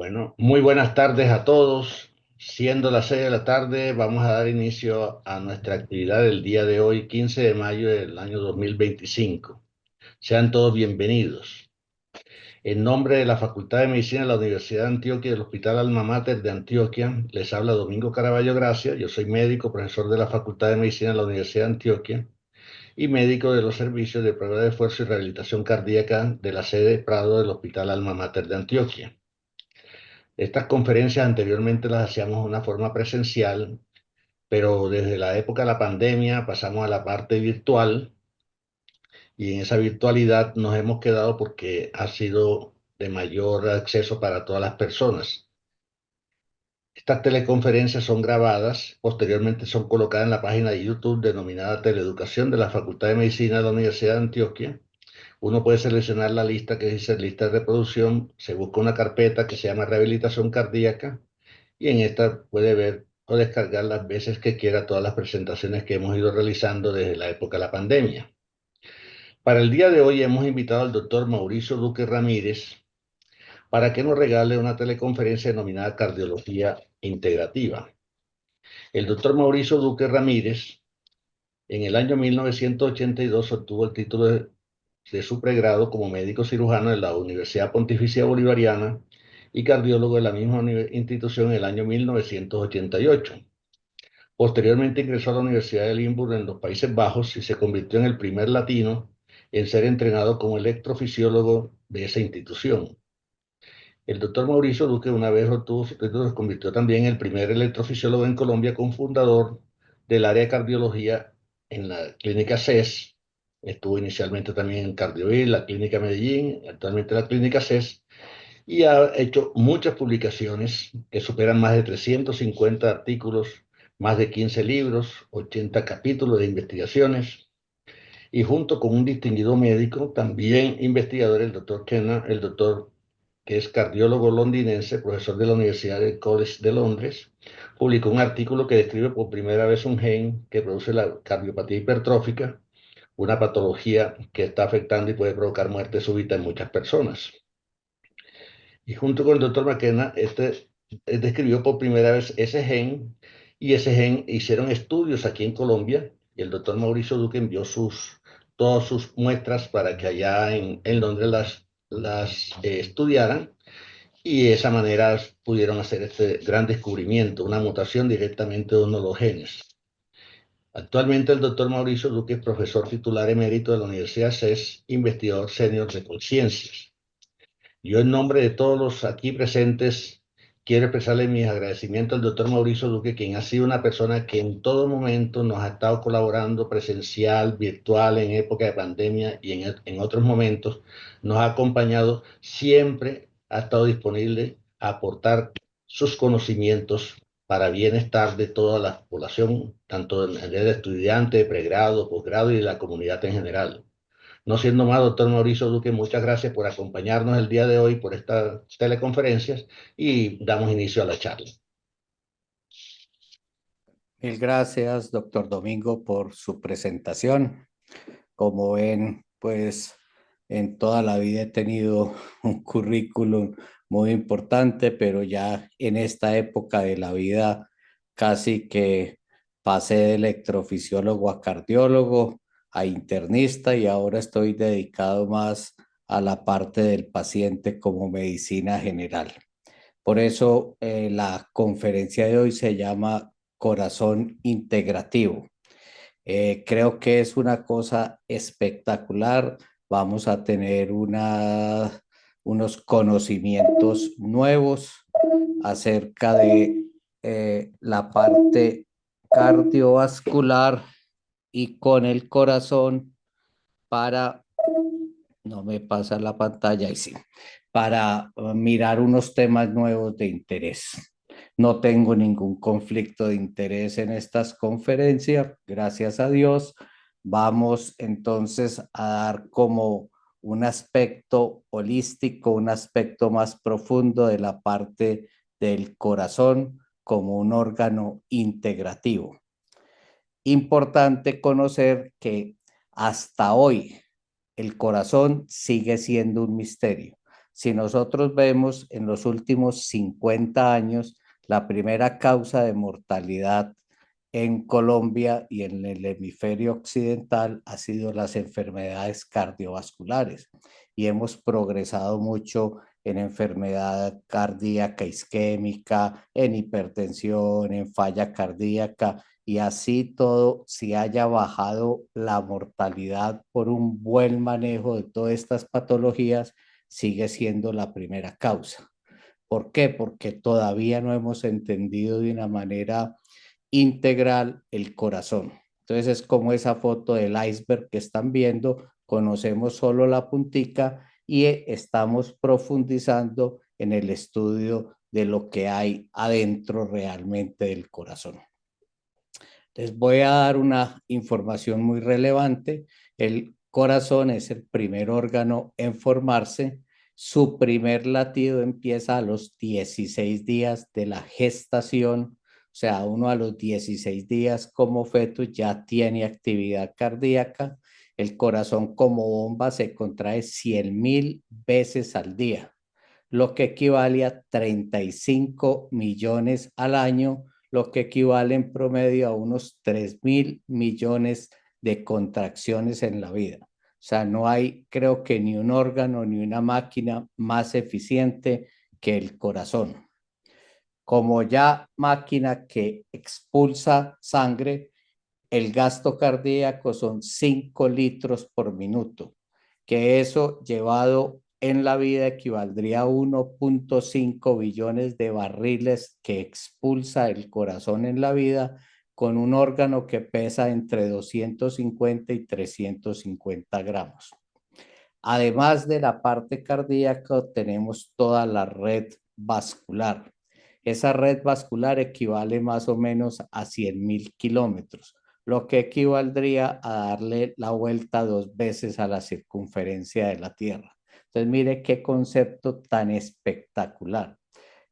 Bueno, muy buenas tardes a todos. Siendo las 6 de la tarde, vamos a dar inicio a nuestra actividad del día de hoy, 15 de mayo del año 2025. Sean todos bienvenidos. En nombre de la Facultad de Medicina de la Universidad de Antioquia y del Hospital Alma Mater de Antioquia, les habla Domingo Caraballo Gracia. Yo soy médico, profesor de la Facultad de Medicina de la Universidad de Antioquia y médico de los servicios de prueba de esfuerzo y rehabilitación cardíaca de la sede Prado del Hospital Alma Mater de Antioquia. Estas conferencias anteriormente las hacíamos de una forma presencial, pero desde la época de la pandemia pasamos a la parte virtual y en esa virtualidad nos hemos quedado porque ha sido de mayor acceso para todas las personas. Estas teleconferencias son grabadas, posteriormente son colocadas en la página de YouTube denominada Teleeducación de la Facultad de Medicina de la Universidad de Antioquia. Uno puede seleccionar la lista que dice lista de reproducción, se busca una carpeta que se llama rehabilitación cardíaca y en esta puede ver o descargar las veces que quiera todas las presentaciones que hemos ido realizando desde la época de la pandemia. Para el día de hoy hemos invitado al doctor Mauricio Duque Ramírez para que nos regale una teleconferencia denominada Cardiología Integrativa. El doctor Mauricio Duque Ramírez en el año 1982 obtuvo el título de su pregrado como médico cirujano de la Universidad Pontificia Bolivariana y cardiólogo de la misma institución en el año 1988. Posteriormente ingresó a la Universidad de Limburgo en los Países Bajos y se convirtió en el primer latino en ser entrenado como electrofisiólogo de esa institución. El doctor Mauricio Duque, una vez obtuvo su título, se convirtió también en el primer electrofisiólogo en Colombia, cofundador del área de cardiología en la clínica CES. Estuvo inicialmente también en Cardioil, la clínica Medellín, actualmente la clínica CES, y ha hecho muchas publicaciones que superan más de 350 artículos, más de 15 libros, 80 capítulos de investigaciones, y junto con un distinguido médico, también investigador, el doctor Kenna, el doctor que es cardiólogo londinense, profesor de la Universidad del College de Londres, publicó un artículo que describe por primera vez un gen que produce la cardiopatía hipertrófica, una patología que está afectando y puede provocar muerte súbita en muchas personas. Y junto con el doctor McKenna, describió por primera vez ese gen, y ese gen hicieron estudios aquí en Colombia, y el doctor Mauricio Duque envió todas sus muestras para que allá en Londres las estudiaran, y de esa manera pudieron hacer este gran descubrimiento, una mutación directamente de uno de los genes. Actualmente el doctor Mauricio Duque es profesor titular emérito de la Universidad CES, investigador senior de conciencias. Yo, en nombre de todos los aquí presentes, quiero expresarle mis agradecimientos al doctor Mauricio Duque, quien ha sido una persona que en todo momento nos ha estado colaborando presencial, virtual, en época de pandemia y en otros momentos, nos ha acompañado, siempre ha estado disponible a aportar sus conocimientos para bienestar de toda la población, tanto de estudiantes, de pregrado, posgrado y de la comunidad en general. No siendo más, doctor Mauricio Duque, muchas gracias por acompañarnos el día de hoy por estas teleconferencias y damos inicio a la charla. Mil gracias, doctor Domingo, por su presentación. Como ven, pues en toda la vida he tenido un currículum muy importante, pero ya en esta época de la vida casi que pasé de electrofisiólogo a cardiólogo, a internista y ahora estoy dedicado más a la parte del paciente como medicina general. Por eso la conferencia de hoy se llama Corazón Integrativo. Creo que es una cosa espectacular. Vamos a tener unos conocimientos nuevos acerca de la parte cardiovascular y con el corazón para, no me pasa la pantalla y sí, para mirar unos temas nuevos de interés. No tengo ningún conflicto de interés en estas conferencias, gracias a Dios. Vamos entonces a dar como un aspecto holístico, un aspecto más profundo de la parte del corazón como un órgano integrativo. Importante conocer que hasta hoy el corazón sigue siendo un misterio. Si nosotros vemos en los últimos 50 años, la primera causa de mortalidad en Colombia y en el hemisferio occidental ha sido las enfermedades cardiovasculares y hemos progresado mucho en enfermedad cardíaca isquémica, en hipertensión, en falla cardíaca y así todo, si haya bajado la mortalidad por un buen manejo de todas estas patologías, sigue siendo la primera causa. ¿Por qué? Porque todavía no hemos entendido de una manera integral el corazón. Entonces es como esa foto del iceberg que están viendo, conocemos solo la puntica y estamos profundizando en el estudio de lo que hay adentro realmente del corazón. Les voy a dar una información muy relevante. El corazón es el primer órgano en formarse. Su primer latido empieza a los 16 días de la gestación. O sea, uno a los 16 días como feto ya tiene actividad cardíaca. El corazón como bomba se contrae 100.000 veces al día, lo que equivale a 35 millones al año, lo que equivale en promedio a unos 3.000 millones de contracciones en la vida. O sea, no hay, creo que ni un órgano ni una máquina más eficiente que el corazón. Como ya máquina que expulsa sangre, el gasto cardíaco son 5 litros por minuto, que eso llevado en la vida equivaldría a 1.5 billones de barriles que expulsa el corazón en la vida, con un órgano que pesa entre 250 y 350 gramos. Además de la parte cardíaca, tenemos toda la red vascular. Esa red vascular equivale más o menos a 100.000 kilómetros, lo que equivaldría a darle la vuelta 2 veces a la circunferencia de la Tierra. Entonces, mire qué concepto tan espectacular.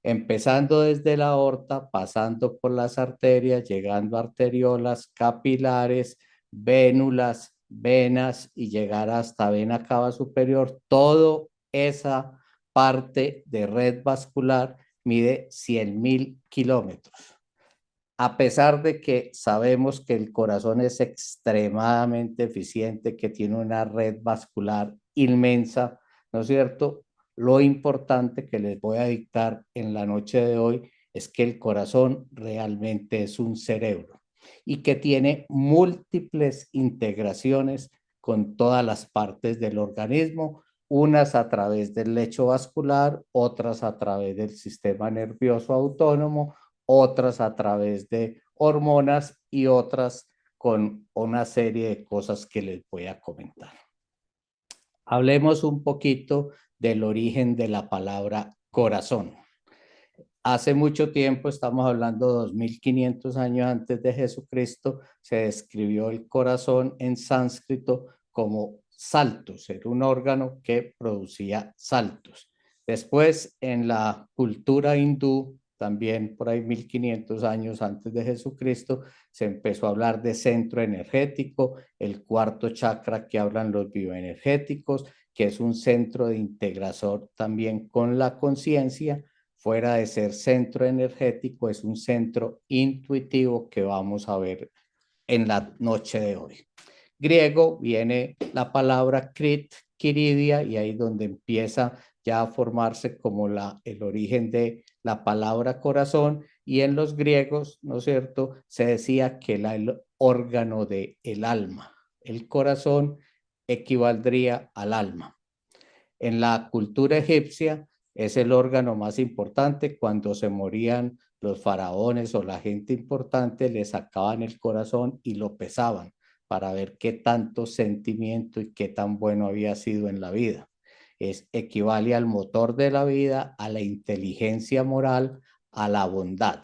Empezando desde la aorta, pasando por las arterias, llegando a arteriolas, capilares, vénulas, venas y llegar hasta vena cava superior. Toda esa parte de red vascular mide 100.000 kilómetros. A pesar de que sabemos que el corazón es extremadamente eficiente, que tiene una red vascular inmensa, ¿no es cierto? Lo importante que les voy a dictar en la noche de hoy es que el corazón realmente es un cerebro y que tiene múltiples integraciones con todas las partes del organismo, unas a través del lecho vascular, otras a través del sistema nervioso autónomo, otras a través de hormonas y otras con una serie de cosas que les voy a comentar. Hablemos un poquito del origen de la palabra corazón. Hace mucho tiempo, estamos hablando de 2500 años antes de Jesucristo, se describió el corazón en sánscrito como saltos, era un órgano que producía saltos. Después, en la cultura hindú, también por ahí 1500 años antes de Jesucristo, se empezó a hablar de centro energético, el cuarto chakra que hablan los bioenergéticos, que es un centro de integración también con la conciencia. Fuera de ser centro energético, es un centro intuitivo que vamos a ver en la noche de hoy. Griego viene la palabra crit, quiridia, y ahí donde empieza ya a formarse como el origen de la palabra corazón, y en los griegos, ¿no es cierto?, se decía que era el órgano del alma. El corazón equivaldría al alma. En la cultura egipcia es el órgano más importante. Cuando se morían los faraones o la gente importante, le sacaban el corazón y lo pesaban para ver qué tanto sentimiento y qué tan bueno había sido en la vida. Equivale al motor de la vida, a la inteligencia moral, a la bondad.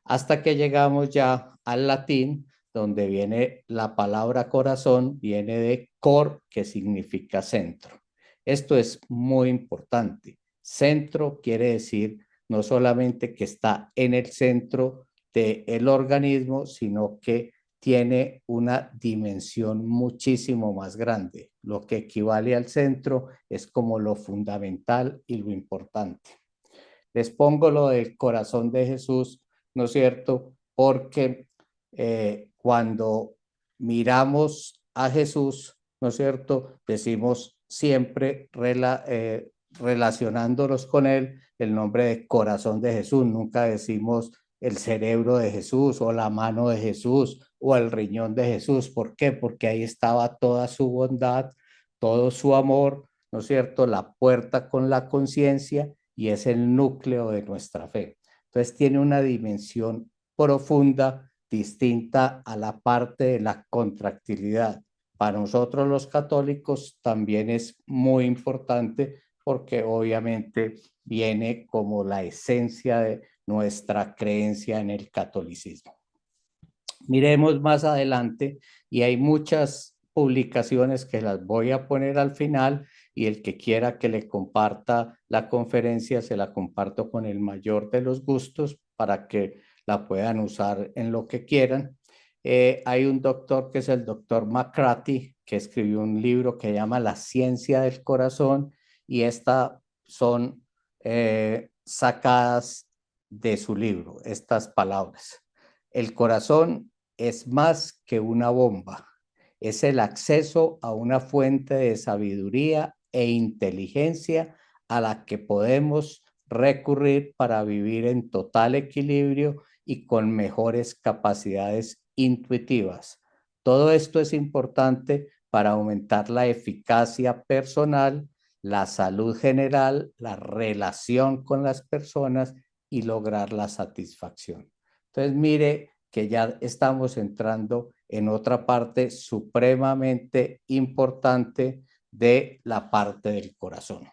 Hasta que llegamos ya al latín, donde viene la palabra corazón, viene de cor, que significa centro. Esto es muy importante. Centro quiere decir no solamente que está en el centro del organismo, sino que tiene una dimensión muchísimo más grande. Lo que equivale al centro es como lo fundamental y lo importante. Les pongo lo del corazón de Jesús, ¿no es cierto? Porque cuando miramos a Jesús, ¿no es cierto? Decimos siempre relacionándolos con él el nombre de corazón de Jesús. Nunca decimos el cerebro de Jesús o la mano de Jesús o el riñón de Jesús. ¿Por qué? Porque ahí estaba toda su bondad, todo su amor, ¿no es cierto? La puerta con la conciencia y es el núcleo de nuestra fe. Entonces tiene una dimensión profunda, distinta a la parte de la contractilidad. Para nosotros los católicos también es muy importante porque obviamente viene como la esencia de nuestra creencia en el catolicismo. Miremos más adelante y hay muchas publicaciones que las voy a poner al final y el que quiera que le comparta la conferencia se la comparto con el mayor de los gustos para que la puedan usar en lo que quieran. Hay un doctor que es el doctor McCarthy que escribió un libro que llama La ciencia del corazón y estas son sacadas de su libro, estas palabras. El corazón es más que una bomba, es el acceso a una fuente de sabiduría e inteligencia a la que podemos recurrir para vivir en total equilibrio y con mejores capacidades intuitivas. Todo esto es importante para aumentar la eficacia personal, la salud general, la relación con las personas y lograr la satisfacción. Entonces, mire que ya estamos entrando en otra parte supremamente importante de la parte del corazón.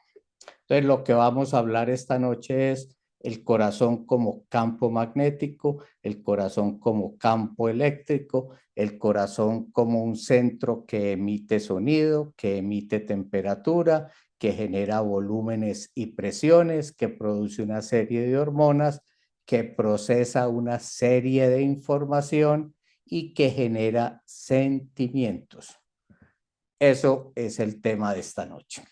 Entonces, lo que vamos a hablar esta noche es el corazón como campo magnético, el corazón como campo eléctrico, el corazón como un centro que emite sonido, que emite temperatura, que genera volúmenes y presiones, que produce una serie de hormonas, que procesa una serie de información y que genera sentimientos. Eso es el tema de esta noche.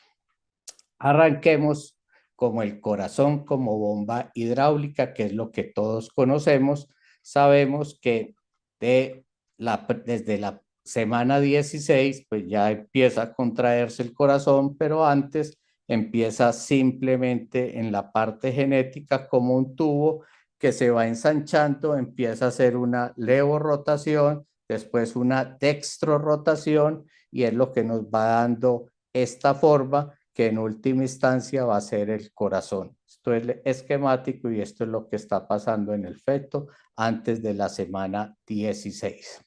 Arranquemos como el corazón, como bomba hidráulica, que es lo que todos conocemos. Sabemos que desde la semana 16, pues ya empieza a contraerse el corazón, pero antes empieza simplemente en la parte genética como un tubo que se va ensanchando, empieza a hacer una levorrotación, después una dextrorrotación y es lo que nos va dando esta forma que en última instancia va a ser el corazón. Esto es esquemático y esto es lo que está pasando en el feto antes de la semana 16.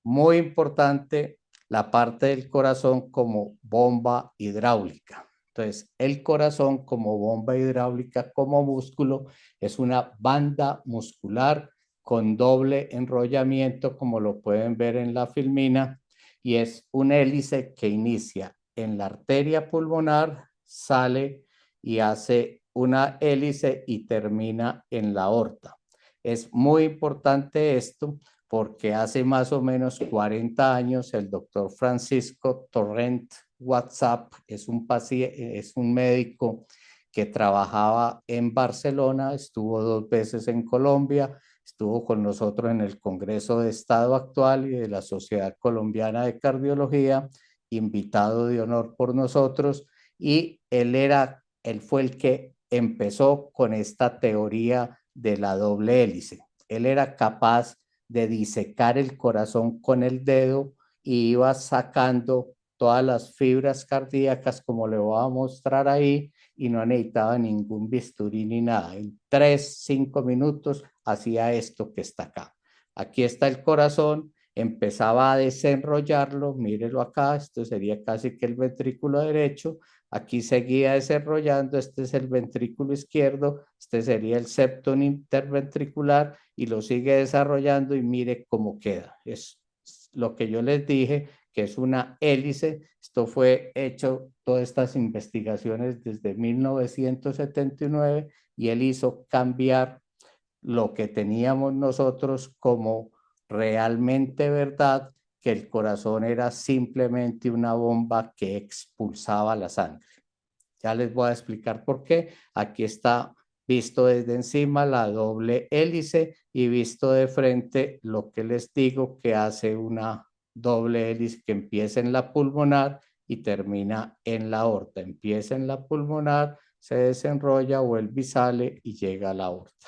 Muy importante la parte del corazón como bomba hidráulica. Entonces, el corazón como bomba hidráulica, como músculo, es una banda muscular con doble enrollamiento, como lo pueden ver en la filmina, y es un hélice que inicia en la arteria pulmonar, sale y hace una hélice y termina en la aorta. Es muy importante esto porque hace más o menos 40 años el doctor Francisco Torrent WhatsApp es un médico que trabajaba en Barcelona, estuvo 2 veces en Colombia, estuvo con nosotros en el Congreso de Estado actual y de la Sociedad Colombiana de Cardiología, invitado de honor por nosotros, y él fue el que empezó con esta teoría de la doble hélice. Él era capaz de disecar el corazón con el dedo y iba sacando todas las fibras cardíacas como le voy a mostrar ahí y no necesitaba ningún bisturí ni nada. En 3-5 minutos hacía esto que está acá. Aquí está el corazón, empezaba a desenrollarlo, mírelo acá, esto sería casi que el ventrículo derecho, aquí seguía desarrollando, este es el ventrículo izquierdo, este sería el septum interventricular y lo sigue desarrollando y mire cómo queda. Es lo que yo les dije, que es una hélice. Esto fue hecho, todas estas investigaciones desde 1979 y él hizo cambiar lo que teníamos nosotros como realmente verdad que el corazón era simplemente una bomba que expulsaba la sangre. Ya les voy a explicar por qué. Aquí está visto desde encima la doble hélice y visto de frente lo que les digo que hace una doble hélice que empieza en la pulmonar y termina en la aorta. Empieza en la pulmonar, se desenrolla, vuelve y sale y llega a la aorta.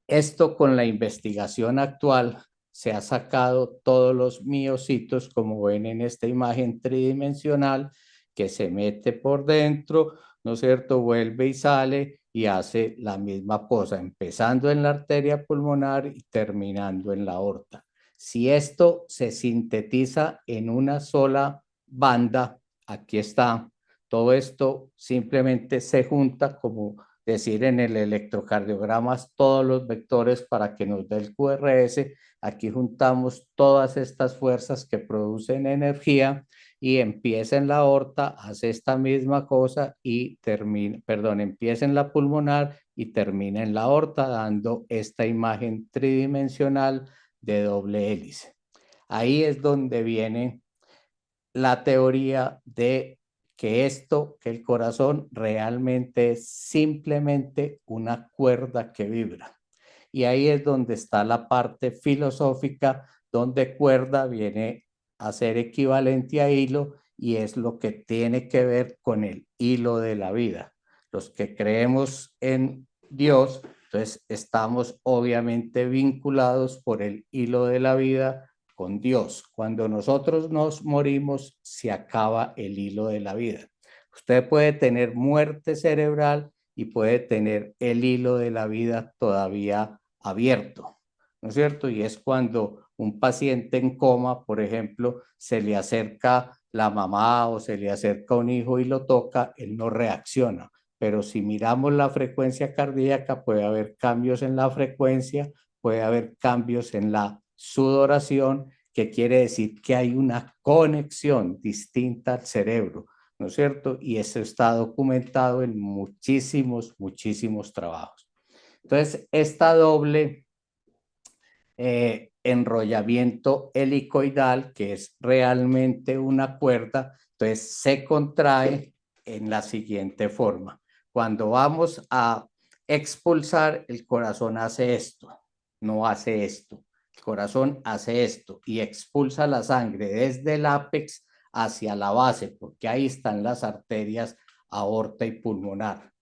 Esto con la investigación actual se ha sacado todos los miocitos, como ven en esta imagen tridimensional, que se mete por dentro, ¿no es cierto? Vuelve y sale y hace la misma cosa, empezando en la arteria pulmonar y terminando en la aorta. Si esto se sintetiza en una sola banda, aquí está, todo esto simplemente se junta como decir en el electrocardiograma todos los vectores para que nos dé el QRS. Aquí juntamos todas estas fuerzas que producen energía y empieza en la aorta, hace esta misma cosa y termina, perdón, empieza en la pulmonar y termina en la aorta, dando esta imagen tridimensional de doble hélice. Ahí es donde viene la teoría de que el corazón realmente es simplemente una cuerda que vibra. Y ahí es donde está la parte filosófica, donde cuerda viene a ser equivalente a hilo y es lo que tiene que ver con el hilo de la vida. Los que creemos en Dios, entonces estamos obviamente vinculados por el hilo de la vida con Dios. Cuando nosotros nos morimos, se acaba el hilo de la vida. Usted puede tener muerte cerebral y puede tener el hilo de la vida todavía abierto, ¿no es cierto? Y es cuando un paciente en coma, por ejemplo, se le acerca la mamá o se le acerca un hijo y lo toca, él no reacciona. Pero si miramos la frecuencia cardíaca, puede haber cambios en la frecuencia, puede haber cambios en la sudoración, que quiere decir que hay una conexión distinta al cerebro, ¿no es cierto? Y eso está documentado en muchísimos, muchísimos trabajos. Entonces, esta doble enrollamiento helicoidal, que es realmente una cuerda, entonces se contrae en la siguiente forma. Cuando vamos a expulsar, el corazón hace esto, no hace esto. El corazón hace esto y expulsa la sangre desde el ápex hacia la base, porque ahí están las arterias aorta y pulmonar.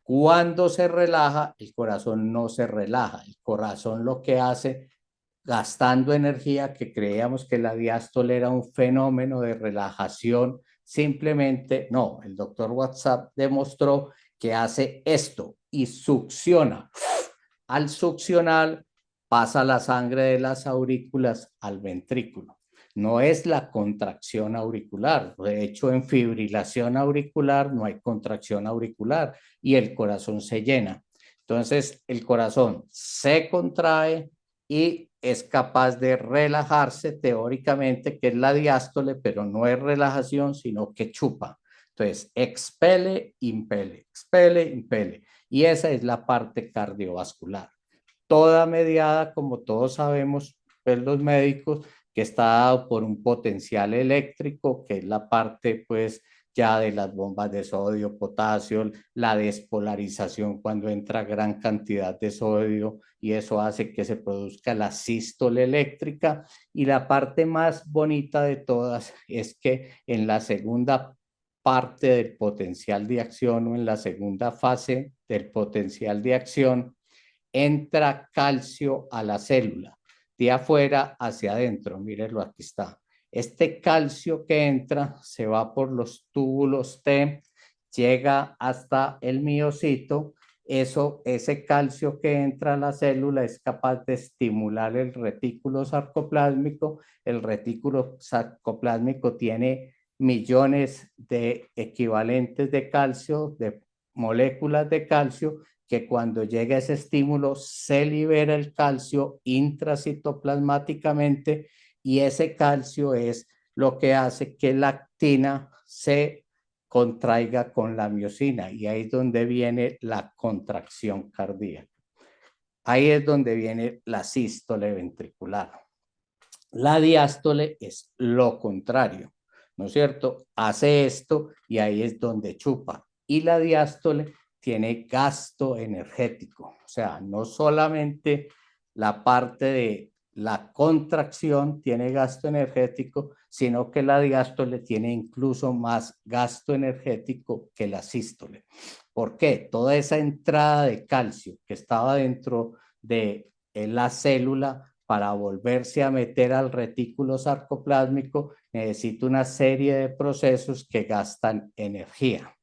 Cuando se relaja, el corazón no se relaja. El corazón lo que hace, gastando energía, que creíamos que la diástole era un fenómeno de relajación, simplemente no. El doctor Watson demostró que hace esto y succiona. Al succionar, pasa la sangre de las aurículas al ventrículo. No es la contracción auricular. De hecho, en fibrilación auricular no hay contracción auricular y el corazón se llena. Entonces, el corazón se contrae y es capaz de relajarse teóricamente, que es la diástole, pero no es relajación, sino que chupa. Entonces, expele, impele, expele, impele. Y esa es la parte cardiovascular. Toda mediada, como todos sabemos, pues los médicos, que está dado por un potencial eléctrico, que es la parte pues ya de las bombas de sodio, potasio, la despolarización cuando entra gran cantidad de sodio y eso hace que se produzca la sístole eléctrica. Y la parte más bonita de todas es que en la segunda parte del potencial de acción o en la segunda fase del potencial de acción, entra calcio a la célula, de afuera hacia adentro. Mírenlo, aquí está. Este calcio que entra se va por los túbulos T, llega hasta el miocito. Ese calcio que entra a la célula es capaz de estimular el retículo sarcoplásmico. El retículo sarcoplásmico tiene millones de equivalentes de calcio, de moléculas de calcio, que cuando llega ese estímulo se libera el calcio intracitoplasmáticamente y ese calcio es lo que hace que la actina se contraiga con la miocina y ahí es donde viene la contracción cardíaca. Ahí es donde viene la sístole ventricular. La diástole es lo contrario, ¿no es cierto? Hace esto y ahí es donde chupa. Y la diástole tiene gasto energético, o sea, no solamente la parte de la contracción tiene gasto energético, sino que la diástole tiene incluso más gasto energético que la sístole. ¿Por qué? Toda esa entrada de calcio que estaba dentro de la célula para volverse a meter al retículo sarcoplásmico necesita una serie de procesos que gastan energía.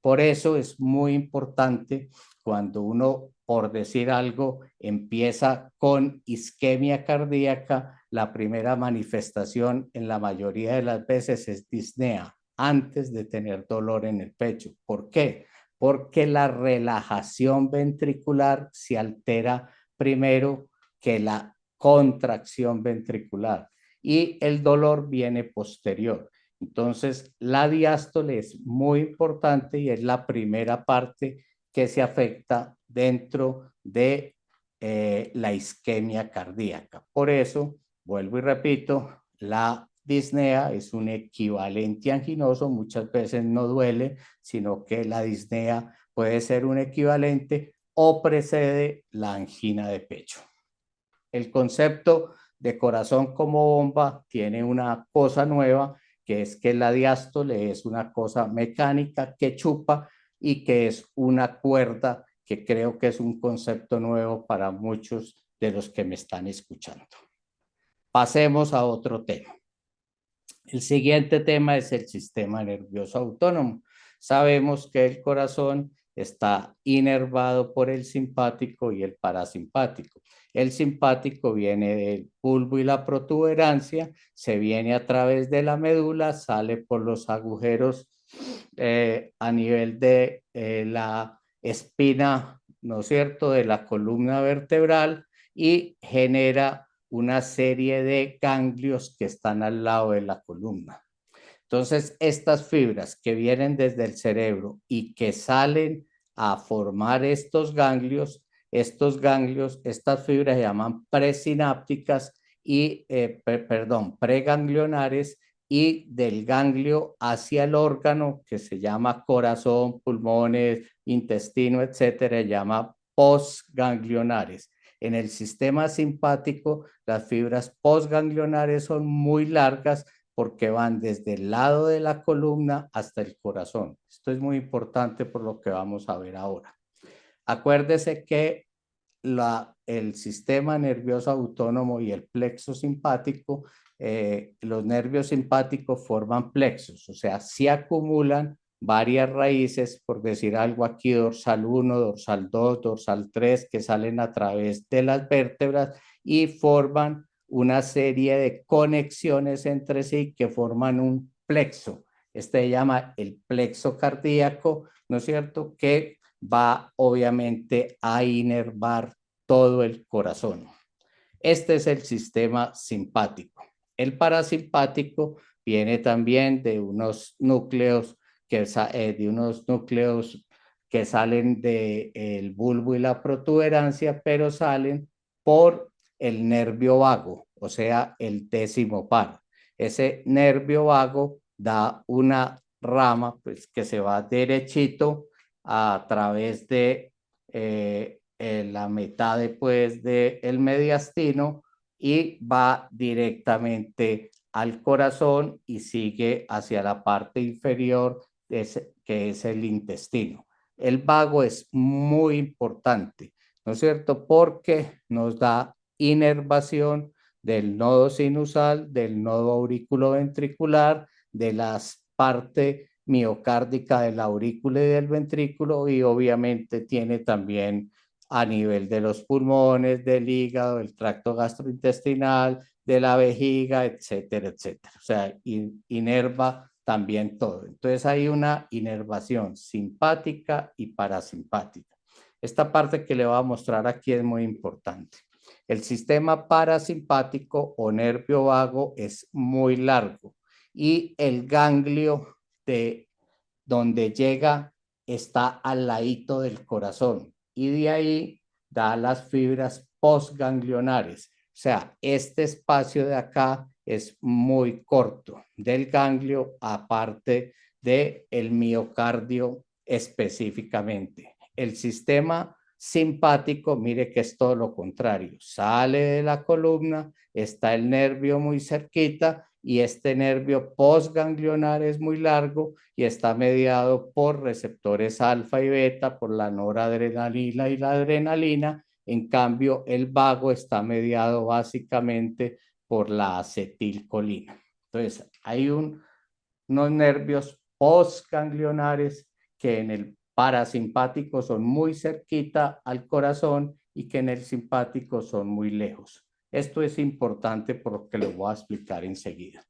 Por eso es muy importante cuando uno, por decir algo, empieza con isquemia cardíaca, la primera manifestación en la mayoría de las veces es disnea, antes de tener dolor en el pecho. ¿Por qué? Porque la relajación ventricular se altera primero que la contracción ventricular y el dolor viene posterior. Entonces, la diástole es muy importante y es la primera parte que se afecta dentro de la isquemia cardíaca. Por eso, vuelvo y repito, la disnea es un equivalente anginoso, muchas veces no duele, sino que la disnea puede ser un equivalente o precede la angina de pecho. El concepto de corazón como bomba tiene una cosa nueva, que es que la diástole es una cosa mecánica que chupa y que es una cuerda, que creo que es un concepto nuevo para muchos de los que me están escuchando. Pasemos a otro tema. El siguiente tema es el sistema nervioso autónomo. Sabemos que el corazón está inervado por el simpático y el parasimpático. El simpático viene del bulbo y la protuberancia, se viene a través de la médula, sale por los agujeros a nivel de la espina, ¿no es cierto?, de la columna vertebral y genera una serie de ganglios que están al lado de la columna. Entonces, estas fibras que vienen desde el cerebro y que salen a formar estas fibras se llaman presinápticas y, preganglionares, y del ganglio hacia el órgano que se llama corazón, pulmones, intestino, etcétera, se llama postganglionares. En el sistema simpático, las fibras postganglionares son muy largas porque van desde el lado de la columna hasta el corazón. Esto es muy importante por lo que vamos a ver ahora. Acuérdese que el sistema nervioso autónomo y el plexo simpático, los nervios simpáticos forman plexos, o sea, se acumulan varias raíces, por decir algo aquí, dorsal 1, dorsal 2, dorsal 3, que salen a través de las vértebras y forman una serie de conexiones entre sí que forman un plexo. Este se llama el plexo cardíaco, ¿no es cierto?, que va obviamente a inervar todo el corazón. Este es el sistema simpático. El parasimpático viene también de unos núcleos que salen del bulbo y la protuberancia, pero salen por el nervio vago, o sea, el décimo par. Ese nervio vago da una rama, pues, que se va derechito a través de la mitad después del mediastino y va directamente al corazón y sigue hacia la parte inferior que es el intestino. El vago es muy importante, ¿no es cierto?, porque nos da inervación del nodo sinusal, del nodo auriculoventricular, de las partes miocárdica de la aurícula y del ventrículo, y obviamente tiene también a nivel de los pulmones, del hígado, del tracto gastrointestinal, de la vejiga, etcétera, etcétera. O sea, inerva también todo. Entonces hay una inervación simpática y parasimpática. Esta parte que le voy a mostrar aquí es muy importante. El sistema parasimpático o nervio vago es muy largo y el ganglio de donde llega está al ladito del corazón y de ahí da las fibras postganglionares. O sea, este espacio de acá es muy corto del ganglio, aparte del miocardio específicamente. El sistema simpático, mire que es todo lo contrario, sale de la columna, está el nervio muy cerquita y este nervio postganglionar es muy largo y está mediado por receptores alfa y beta, por la noradrenalina y la adrenalina. En cambio, el vago está mediado básicamente por la acetilcolina. Entonces, hay unos nervios postganglionares que en el parasimpático son muy cerquita al corazón y que en el simpático son muy lejos. Esto es importante porque lo voy a explicar enseguida.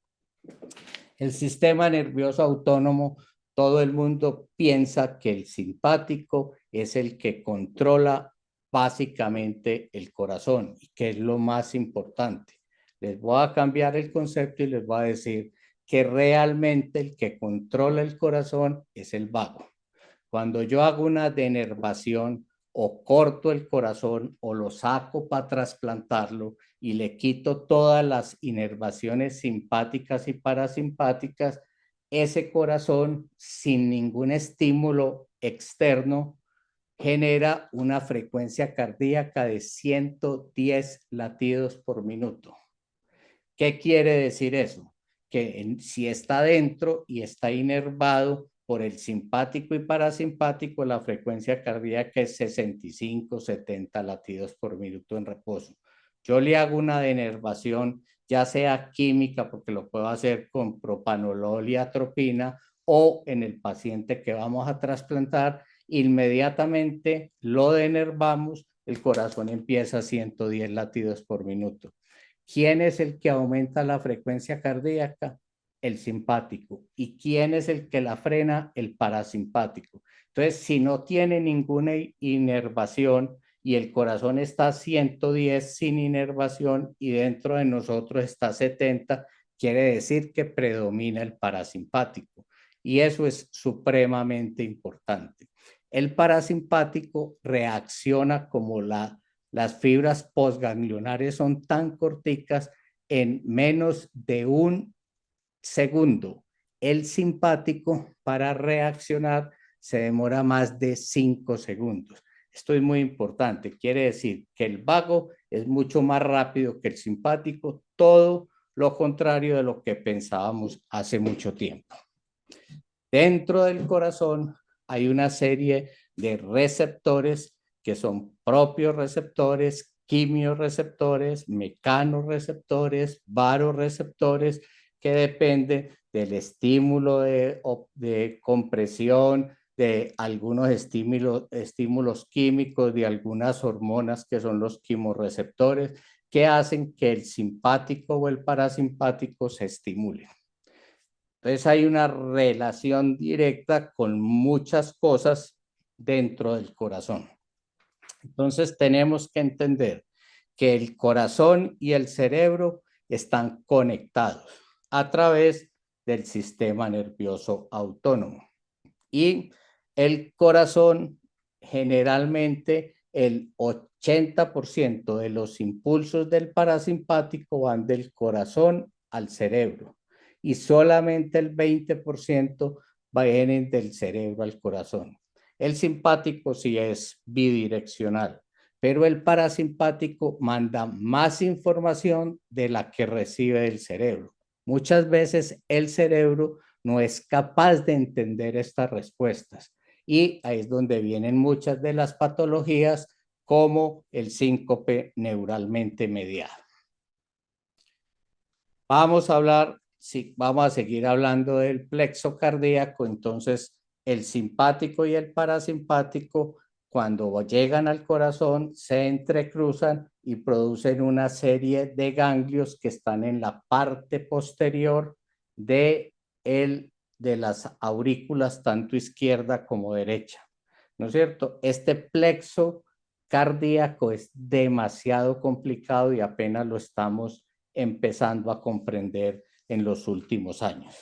El sistema nervioso autónomo, todo el mundo piensa que el simpático es el que controla básicamente el corazón y que es lo más importante. Les voy a cambiar el concepto y les voy a decir que realmente el que controla el corazón es el vago. Cuando yo hago una denervación o corto el corazón o lo saco para trasplantarlo y le quito todas las inervaciones simpáticas y parasimpáticas, ese corazón sin ningún estímulo externo genera una frecuencia cardíaca de 110 latidos por minuto. ¿Qué quiere decir eso? Que si está dentro y está inervado por el simpático y parasimpático, la frecuencia cardíaca es 65, 70 latidos por minuto en reposo. Yo le hago una denervación, ya sea química, porque lo puedo hacer con propanolol y atropina, o en el paciente que vamos a trasplantar, inmediatamente lo denervamos, el corazón empieza a 110 latidos por minuto. ¿Quién es el que aumenta la frecuencia cardíaca? El simpático. ¿Y quién es el que la frena? El parasimpático. Entonces, si no tiene ninguna inervación y el corazón está a 110 sin inervación y dentro de nosotros está 70, quiere decir que predomina el parasimpático. Y eso es supremamente importante. El parasimpático reacciona como las fibras postganglionares son tan corticas en menos de un segundo. El simpático para reaccionar se demora más de 5 segundos. Esto es muy importante. Quiere decir que el vago es mucho más rápido que el simpático, todo lo contrario de lo que pensábamos hace mucho tiempo. Dentro del corazón hay una serie de receptores que son propios receptores, quimioreceptores, mecanorreceptores, varoreceptores, que dependen del estímulo de compresión, de algunos estímulos químicos, de algunas hormonas que son los quimorreceptores, que hacen que el simpático o el parasimpático se estimulen. Entonces hay una relación directa con muchas cosas dentro del corazón. Entonces tenemos que entender que el corazón y el cerebro están conectados a través del sistema nervioso autónomo. Y el corazón, generalmente el 80% de los impulsos del parasimpático van del corazón al cerebro y solamente el 20% vienen del cerebro al corazón. El simpático sí es bidireccional, pero el parasimpático manda más información de la que recibe del cerebro. Muchas veces el cerebro no es capaz de entender estas respuestas y ahí es donde vienen muchas de las patologías como el síncope neuralmente mediado. Vamos a seguir hablando del plexo cardíaco. Entonces, el simpático y el parasimpático, cuando llegan al corazón, se entrecruzan y producen una serie de ganglios que están en la parte posterior de las aurículas, tanto izquierda como derecha. ¿No es cierto? Este plexo cardíaco es demasiado complicado y apenas lo estamos empezando a comprender en los últimos años.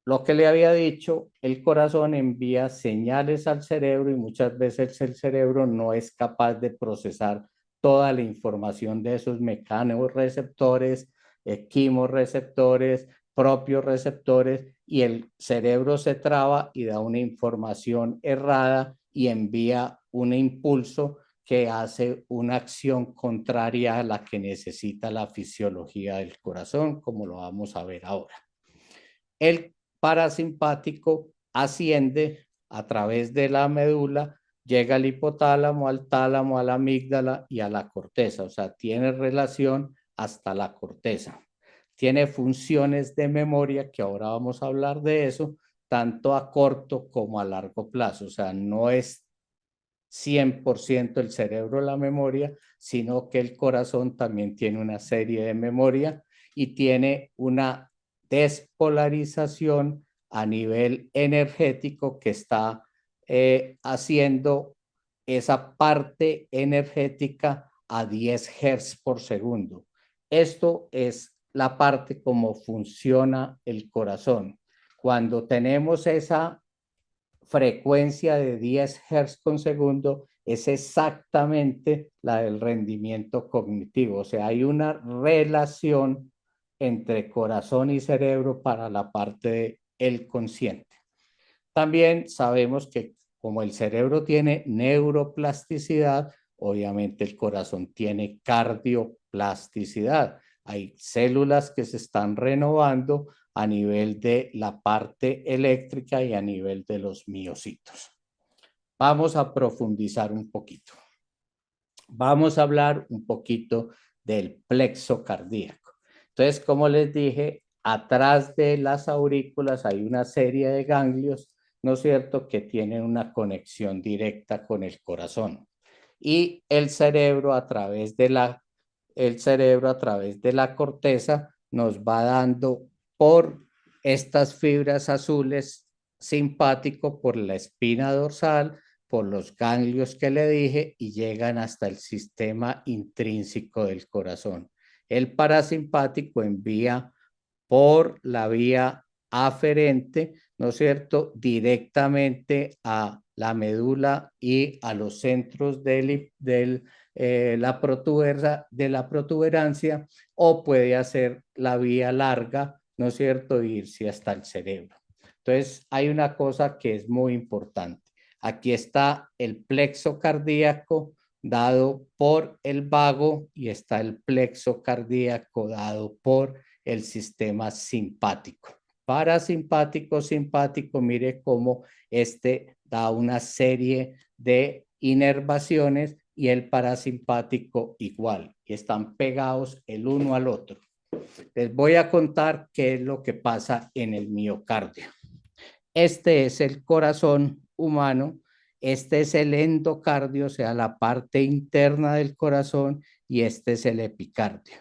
lo que le había dicho, el corazón envía señales al cerebro y muchas veces el cerebro no es capaz de procesar toda la información de esos mecanorreceptores, quimorreceptores, propios receptores, y el cerebro se traba y da una información errada y envía un impulso que hace una acción contraria a la que necesita la fisiología del corazón, como lo vamos a ver ahora. El parasimpático asciende a través de la médula, llega al hipotálamo, al tálamo, a la amígdala y a la corteza, o sea, tiene relación hasta la corteza. Tiene funciones de memoria, que ahora vamos a hablar de eso, tanto a corto como a largo plazo, o sea, no es 100% el cerebro la memoria, sino que el corazón también tiene una serie de memoria y tiene una despolarización a nivel energético que está haciendo esa parte energética a 10 Hz por segundo. Esto es la parte como funciona el corazón. Cuando tenemos esa frecuencia de 10 Hz con segundo, es exactamente la del rendimiento cognitivo. O sea, hay una relación entre corazón y cerebro para la parte del consciente. También sabemos que como el cerebro tiene neuroplasticidad, obviamente el corazón tiene cardioplasticidad. Hay células que se están renovando a nivel de la parte eléctrica y a nivel de los miocitos. Vamos a profundizar un poquito. Vamos a hablar un poquito del plexo cardíaco. Entonces, como les dije, atrás de las aurículas hay una serie de ganglios, ¿no es cierto?, que tienen una conexión directa con el corazón. Y el cerebro a través de la corteza nos va dando por estas fibras azules simpático por la espina dorsal, por los ganglios que le dije y llegan hasta el sistema intrínseco del corazón. El parasimpático envía por la vía aferente, ¿no es cierto?, directamente a la médula y a los centros de la protuberancia, o puede hacer la vía larga, ¿no es cierto?, irse hasta el cerebro. Entonces, hay una cosa que es muy importante. Aquí está el plexo cardíaco dado por el vago y está el plexo cardíaco dado por el sistema simpático. Parasimpático, simpático, mire cómo este da una serie de inervaciones y el parasimpático igual, y están pegados el uno al otro. Les voy a contar qué es lo que pasa en el miocardio. Este es el corazón humano, este es el endocardio, o sea, la parte interna del corazón, y este es el epicardio.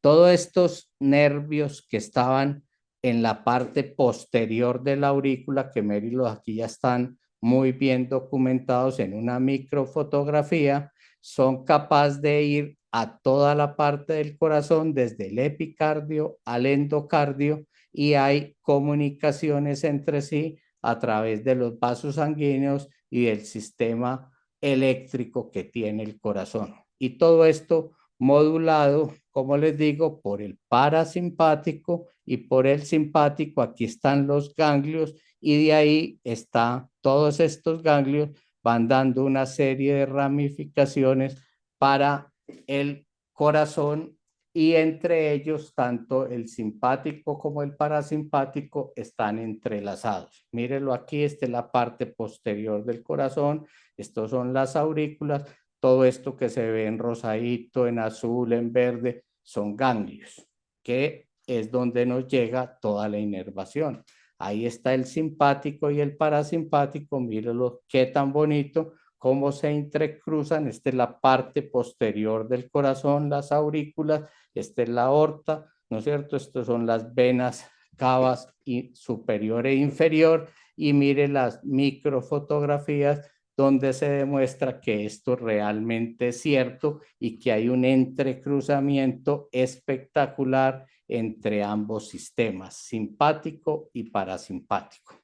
Todos estos nervios que estaban en la parte posterior de la aurícula, que Mérilos aquí ya están muy bien documentados en una microfotografía, son capaces de ir a toda la parte del corazón, desde el epicardio al endocardio, y hay comunicaciones entre sí a través de los vasos sanguíneos y del sistema eléctrico que tiene el corazón. Y todo esto modulado, como les digo, por el parasimpático y por el simpático. Aquí están los ganglios y de ahí está, todos estos ganglios van dando una serie de ramificaciones para el corazón, y entre ellos tanto el simpático como el parasimpático están entrelazados. Mírenlo aquí, esta es la parte posterior del corazón, estos son las aurículas. Todo esto que se ve en rosadito, en azul, en verde, son ganglios, que es donde nos llega toda la inervación. Ahí está el simpático y el parasimpático, mírenlo qué tan bonito, cómo se entrecruzan. Esta es la parte posterior del corazón, las aurículas, esta es la aorta, ¿no es cierto? Estas son las venas cavas y superior e inferior, y mire las microfotografías donde se demuestra que esto realmente es cierto y que hay un entrecruzamiento espectacular entre ambos sistemas, simpático y parasimpático.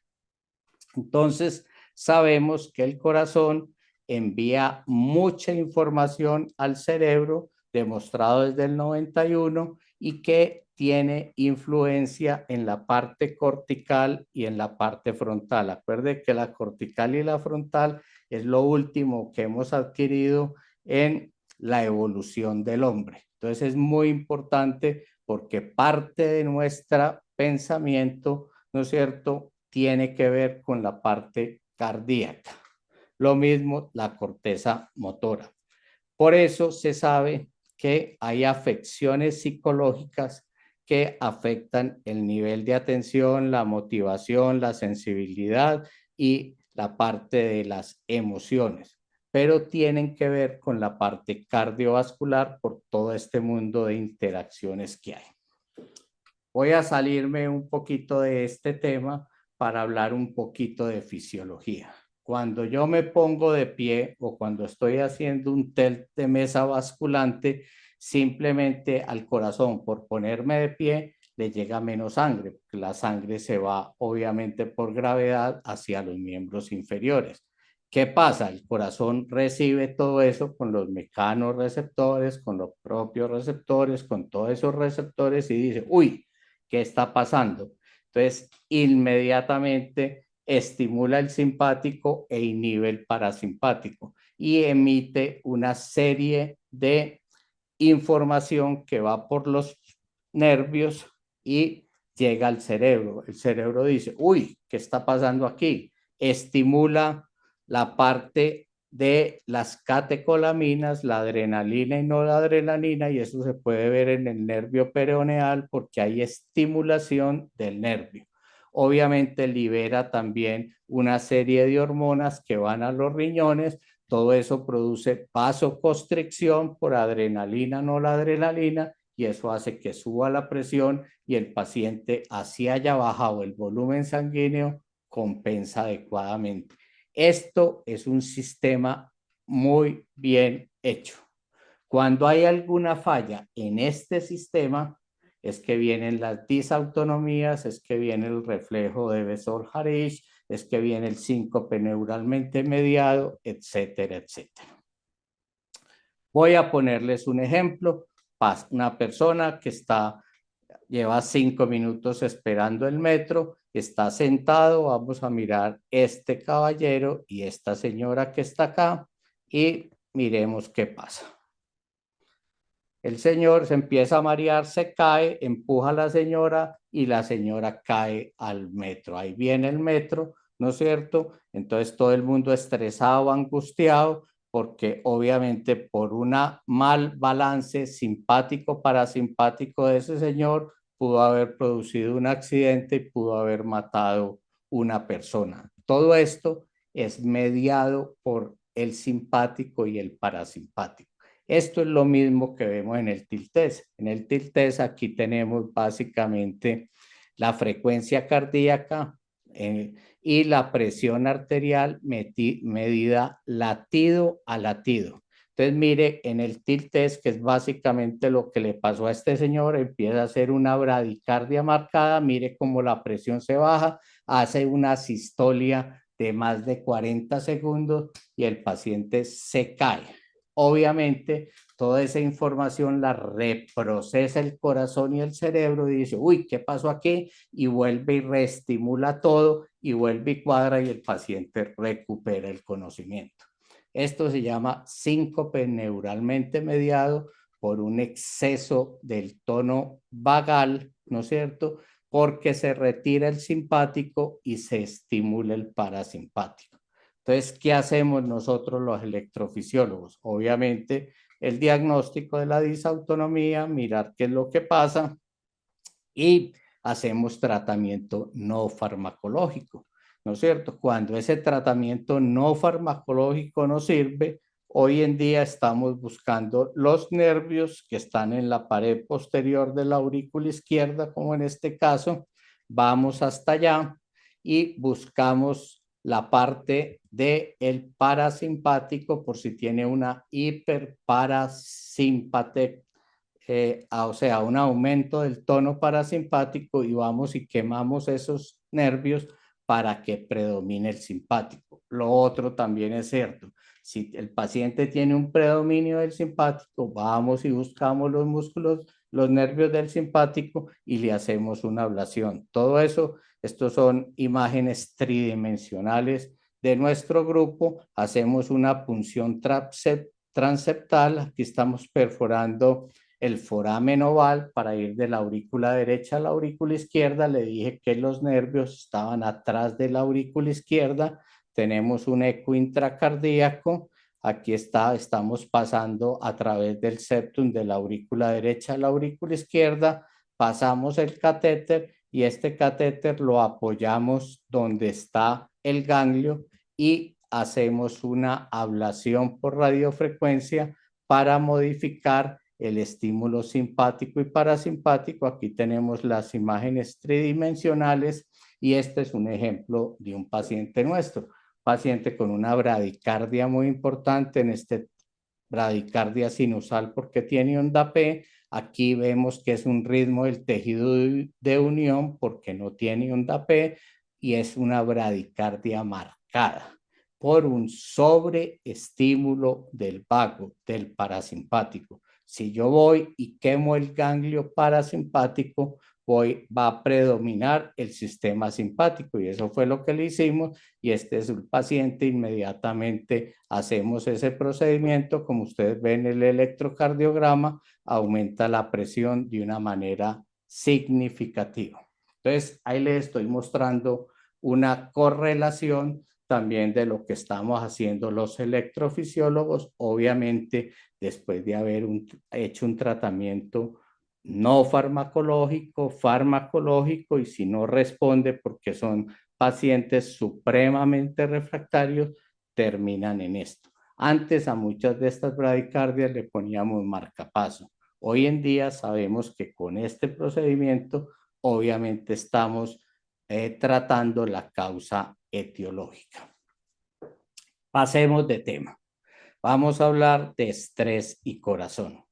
Entonces, sabemos que el corazón envía mucha información al cerebro, demostrado desde el 91, y que tiene influencia en la parte cortical y en la parte frontal. Acuerde que la cortical y la frontal es lo último que hemos adquirido en la evolución del hombre. Entonces es muy importante porque parte de nuestro pensamiento, ¿no es cierto?, tiene que ver con la parte cardíaca. Lo mismo la corteza motora. Por eso se sabe que hay afecciones psicológicas que afectan el nivel de atención, la motivación, la sensibilidad y la parte de las emociones, pero tienen que ver con la parte cardiovascular por todo este mundo de interacciones que hay. Voy a salirme un poquito de este tema para hablar un poquito de fisiología. Cuando yo me pongo de pie o cuando estoy haciendo un test de mesa basculante, simplemente al corazón, por ponerme de pie, le llega menos sangre, porque la sangre se va obviamente por gravedad hacia los miembros inferiores. ¿Qué pasa? El corazón recibe todo eso con los mecanorreceptores, con los propios receptores, con todos esos receptores y dice, uy, ¿qué está pasando? Entonces, inmediatamente estimula el simpático e inhibe el parasimpático y emite una serie de información que va por los nervios y llega al cerebro. El cerebro dice, uy, ¿qué está pasando aquí? Estimula la parte de las catecolaminas, la adrenalina y no la adrenalina, y eso se puede ver en el nervio peroneal porque hay estimulación del nervio. Obviamente libera también una serie de hormonas que van a los riñones. Todo eso produce vasoconstricción por adrenalina, no la adrenalina, y eso hace que suba la presión y el paciente, así haya bajado el volumen sanguíneo, compensa adecuadamente. Esto es un sistema muy bien hecho. Cuando hay alguna falla en este sistema, es que vienen las disautonomías, es que viene el reflejo de Besor-Harish, es que viene el síncope neuralmente mediado, etcétera, etcétera. Voy a ponerles un ejemplo. Una persona que lleva 5 minutos esperando el metro, está sentado, vamos a mirar este caballero y esta señora que está acá y miremos qué pasa. El señor se empieza a marear, se cae, empuja a la señora y la señora cae al metro. Ahí viene el metro, ¿no es cierto? Entonces todo el mundo estresado, angustiado, porque obviamente por una mal balance simpático-parasimpático de ese señor pudo haber producido un accidente y pudo haber matado una persona. Todo esto es mediado por el simpático y el parasimpático. Esto es lo mismo que vemos en el tilt test. En el tilt test aquí tenemos básicamente la frecuencia cardíaca y la presión arterial medida latido a latido. Entonces, mire, en el tilt test, que es básicamente lo que le pasó a este señor, empieza a hacer una bradicardia marcada, mire cómo la presión se baja, hace una sistolia de más de 40 segundos y el paciente se cae. Obviamente, toda esa información la reprocesa el corazón y el cerebro y dice, uy, ¿qué pasó aquí? Y vuelve y reestimula todo y vuelve y cuadra y el paciente recupera el conocimiento. Esto se llama síncope neuralmente mediado por un exceso del tono vagal, ¿no es cierto? Porque se retira el simpático y se estimula el parasimpático. Entonces, ¿qué hacemos nosotros los electrofisiólogos? Obviamente, el diagnóstico de la disautonomía, mirar qué es lo que pasa y hacemos tratamiento no farmacológico, ¿no es cierto? Cuando ese tratamiento no farmacológico no sirve, hoy en día estamos buscando los nervios que están en la pared posterior de la aurícula izquierda, como en este caso, vamos hasta allá y buscamos la parte del parasimpático por si tiene una hiperparasimpatía o sea, un aumento del tono parasimpático y vamos y quemamos esos nervios para que predomine el simpático. Lo otro también es cierto. Si el paciente tiene un predominio del simpático, vamos y buscamos los músculos, los nervios del simpático y le hacemos una ablación. Todo eso, estos son imágenes tridimensionales de nuestro grupo. Hacemos una punción transeptal. Aquí estamos perforando el foramen oval para ir de la aurícula derecha a la aurícula izquierda. Le dije que los nervios estaban atrás de la aurícula izquierda. Tenemos un eco intracardíaco. Aquí estamos pasando a través del septum de la aurícula derecha a la aurícula izquierda. Pasamos el catéter y este catéter lo apoyamos donde está el ganglio y hacemos una ablación por radiofrecuencia para modificar el estímulo simpático y parasimpático. Aquí tenemos las imágenes tridimensionales y este es un ejemplo de un paciente nuestro, paciente con una bradicardia muy importante, en este bradicardia sinusal porque tiene onda P. Aquí vemos que es un ritmo del tejido de unión porque no tiene onda P y es una bradicardia marcada por un sobreestímulo del vago, del parasimpático. Si yo voy y quemo el ganglio parasimpático, va a predominar el sistema simpático y eso fue lo que le hicimos y este es el paciente. Inmediatamente hacemos ese procedimiento, como ustedes ven en el electrocardiograma, aumenta la presión de una manera significativa. Entonces, ahí les estoy mostrando una correlación también de lo que estamos haciendo los electrofisiólogos, obviamente después de haber hecho un tratamiento no farmacológico, farmacológico, y si no responde porque son pacientes supremamente refractarios, terminan en esto. Antes a muchas de estas bradicardias le poníamos marcapaso. Hoy en día sabemos que con este procedimiento obviamente estamos tratando la causa etiológica. Pasemos de tema. Vamos a hablar de estrés y corazón.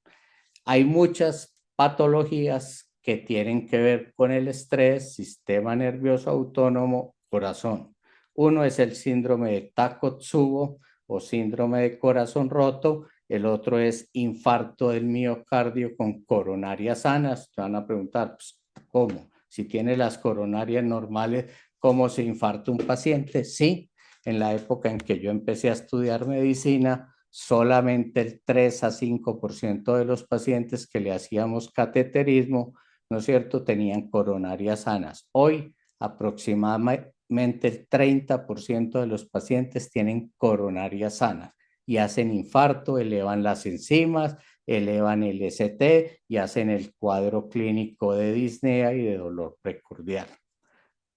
Hay muchas patologías que tienen que ver con el estrés, sistema nervioso autónomo, corazón. Uno es el síndrome de Takotsubo o síndrome de corazón roto. El otro es infarto del miocardio con coronarias sanas. Te van a preguntar, pues, ¿cómo? Si tiene las coronarias normales, ¿cómo se infarta un paciente? Sí, en la época en que yo empecé a estudiar medicina, solamente el 3 a 5% de los pacientes que le hacíamos cateterismo, ¿no es cierto?, tenían coronarias sanas. Hoy, aproximadamente el 30% de los pacientes tienen coronarias sanas y hacen infarto, elevan las enzimas, elevan el ST y hacen el cuadro clínico de disnea y de dolor precordial.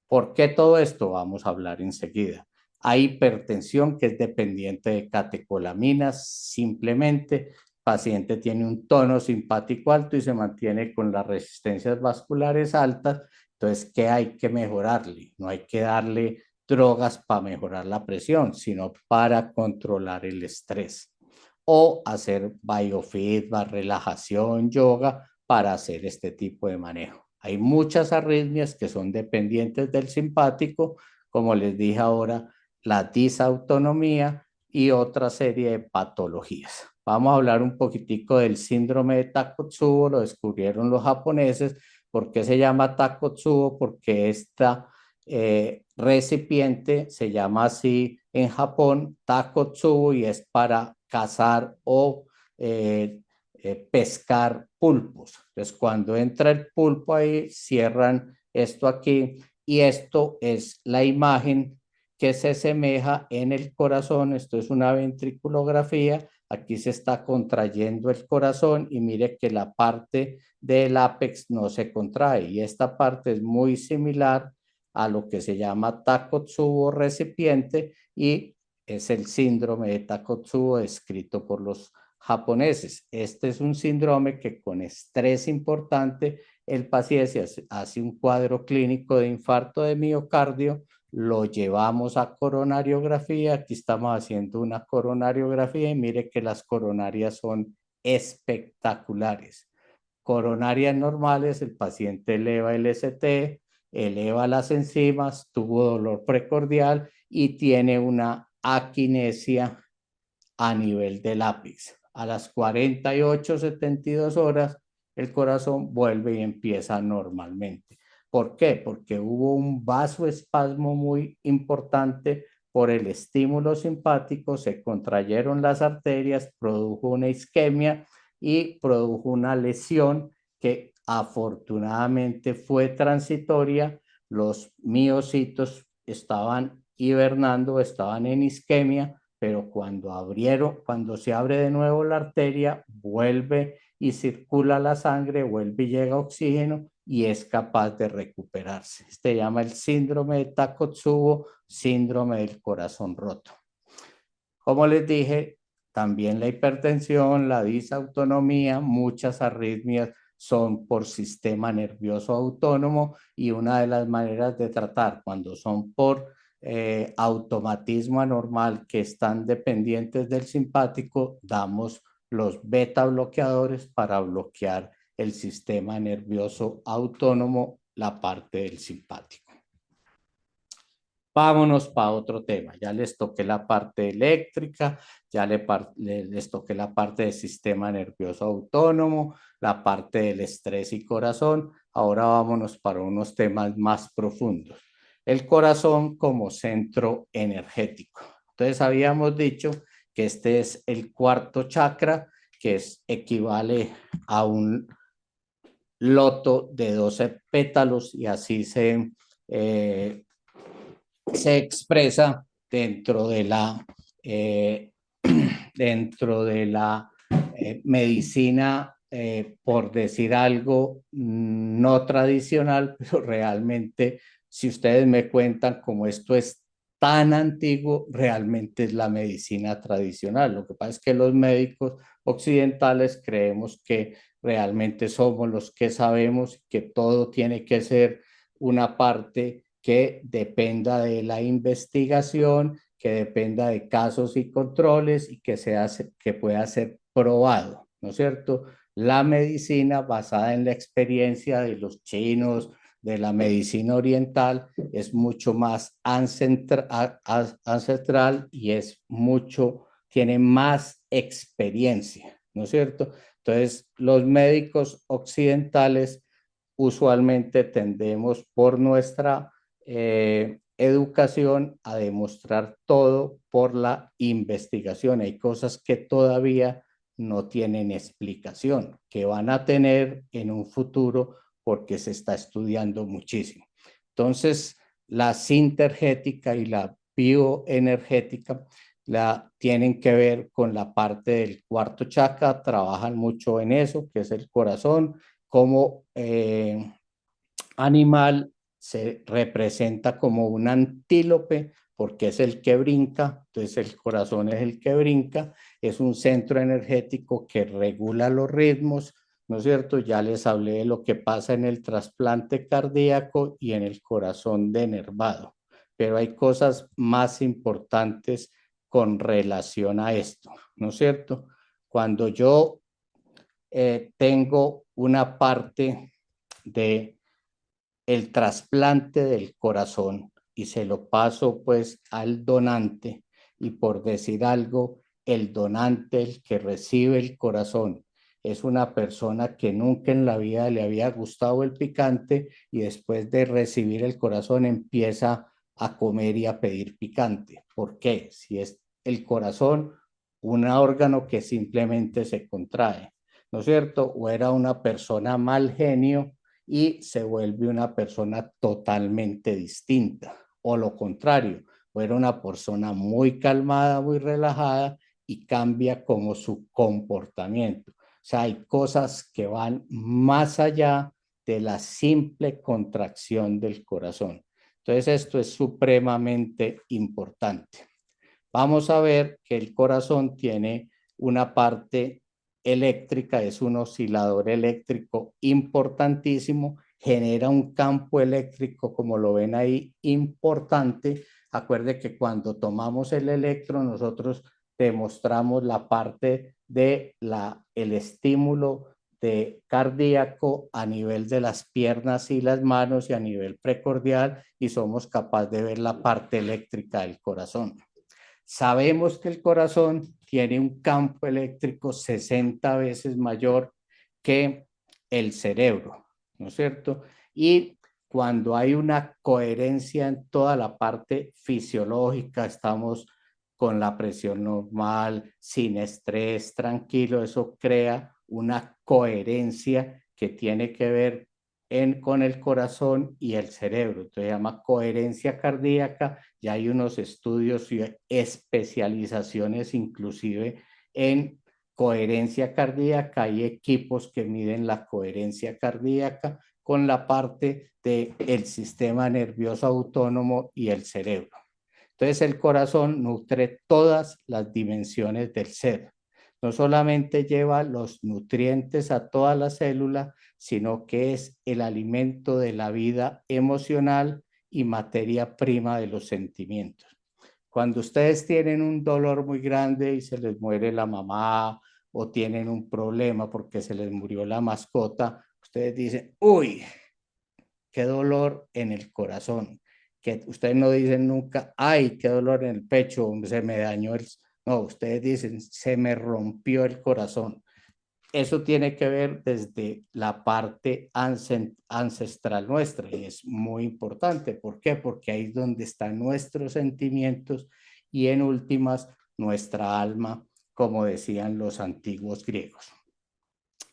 ¿Por qué todo esto? Vamos a hablar enseguida. Hay hipertensión que es dependiente de catecolaminas, simplemente el paciente tiene un tono simpático alto y se mantiene con las resistencias vasculares altas, entonces, ¿qué hay que mejorarle? No hay que darle drogas para mejorar la presión, sino para controlar el estrés o hacer biofeedback, relajación, yoga para hacer este tipo de manejo. Hay muchas arritmias que son dependientes del simpático, como les dije ahora, la disautonomía y otra serie de patologías. Vamos a hablar un poquitico del síndrome de Takotsubo, lo descubrieron los japoneses. ¿Por qué se llama Takotsubo? Porque esta recipiente se llama así en Japón, Takotsubo, y es para cazar o pescar pulpos. Entonces, cuando entra el pulpo ahí, cierran esto aquí y esto es la imagen que se asemeja en el corazón. Esto es una ventriculografía. Aquí se está contrayendo el corazón y mire que la parte del ápex no se contrae y esta parte es muy similar a lo que se llama Takotsubo recipiente y es el síndrome de Takotsubo descrito por los japoneses. Este es un síndrome que con estrés importante el paciente hace un cuadro clínico de infarto de miocardio, lo llevamos a coronariografía. Aquí estamos haciendo una coronariografía y mire que las coronarias son espectaculares. coronarias normales, el paciente eleva el ST, eleva las enzimas, tuvo dolor precordial y tiene una aquinesia a nivel del ápice. A las 48, 72 horas, el corazón vuelve y empieza normalmente. ¿Por qué? Porque hubo un vasoespasmo muy importante por el estímulo simpático, se contrayeron las arterias, produjo una isquemia y produjo una lesión que afortunadamente fue transitoria. Los miocitos estaban hibernando, estaban en isquemia, pero cuando se abre de nuevo la arteria, vuelve y circula la sangre, vuelve y llega oxígeno y es capaz de recuperarse. Se llama el síndrome de Takotsubo, síndrome del corazón roto. Como les dije, también la hipertensión, la disautonomía, muchas arritmias son por sistema nervioso autónomo y una de las maneras de tratar cuando son por automatismo anormal que están dependientes del simpático, damos los beta bloqueadores para bloquear el sistema nervioso autónomo, la parte del simpático. Vámonos para otro tema. Ya les toqué la parte eléctrica, ya les toqué la parte del sistema nervioso autónomo, la parte del estrés y corazón. Ahora vámonos para unos temas más profundos. El corazón como centro energético. Entonces habíamos dicho que este es el cuarto chakra, que equivale a un loto de 12 pétalos y así se expresa dentro de la medicina, por decir algo, no tradicional, pero realmente, si ustedes me cuentan cómo esto es tan antiguo, realmente es la medicina tradicional. Lo que pasa es que los médicos occidentales creemos que realmente somos los que sabemos que todo tiene que ser una parte que dependa de la investigación, que dependa de casos y controles y que pueda ser probado, ¿no es cierto? La medicina basada en la experiencia de los chinos, de la medicina oriental, es mucho más ancestral y tiene más experiencia, ¿no es cierto? Entonces, los médicos occidentales usualmente tendemos por nuestra educación a demostrar todo por la investigación. Hay cosas que todavía no tienen explicación, que van a tener en un futuro porque se está estudiando muchísimo. Entonces, la sintergética y la bioenergética tienen que ver con la parte del cuarto chakra, trabajan mucho en eso, que es el corazón, como animal se representa como un antílope porque es el que brinca, entonces el corazón es el que brinca, es un centro energético que regula los ritmos, ¿no es cierto? Ya les hablé de lo que pasa en el trasplante cardíaco y en el corazón denervado, pero hay cosas más importantes con relación a esto, ¿no es cierto? Cuando yo tengo una parte de el trasplante del corazón y se lo paso pues al donante y por decir algo, el donante, el que recibe el corazón, es una persona que nunca en la vida le había gustado el picante y después de recibir el corazón empieza a comer y a pedir picante. ¿Por qué? Si es el corazón un órgano que simplemente se contrae, ¿no es cierto? O era una persona mal genio y se vuelve una persona totalmente distinta, o lo contrario, o era una persona muy calmada, muy relajada y cambia como su comportamiento. O sea, hay cosas que van más allá de la simple contracción del corazón. Entonces, esto es supremamente importante. Vamos a ver que el corazón tiene una parte eléctrica, es un oscilador eléctrico importantísimo, genera un campo eléctrico, como lo ven ahí, importante. Acuerde que cuando tomamos el electro, nosotros demostramos la parte de el estímulo de cardíaco a nivel de las piernas y las manos y a nivel precordial, y somos capaces de ver la parte eléctrica del corazón. Sabemos que el corazón tiene un campo eléctrico 60 veces mayor que el cerebro, ¿no es cierto? Y cuando hay una coherencia en toda la parte fisiológica, estamos con la presión normal, sin estrés, tranquilo, eso crea una coherencia que tiene que ver con el corazón y el cerebro. Entonces se llama coherencia cardíaca. Ya hay unos estudios y especializaciones inclusive en coherencia cardíaca. Hay equipos que miden la coherencia cardíaca con la parte del sistema nervioso autónomo y el cerebro. Entonces el corazón nutre todas las dimensiones del ser. No solamente lleva los nutrientes a toda la célula, sino que es el alimento de la vida emocional y materia prima de los sentimientos. Cuando ustedes tienen un dolor muy grande y se les muere la mamá o tienen un problema porque se les murió la mascota, ustedes dicen, uy, qué dolor en el corazón. Que ustedes no dicen nunca, ay, qué dolor en el pecho, se me dañó el... No, ustedes dicen, se me rompió el corazón. Eso tiene que ver desde la parte ancestral nuestra y es muy importante. ¿Por qué? Porque ahí es donde están nuestros sentimientos y en últimas nuestra alma, como decían los antiguos griegos.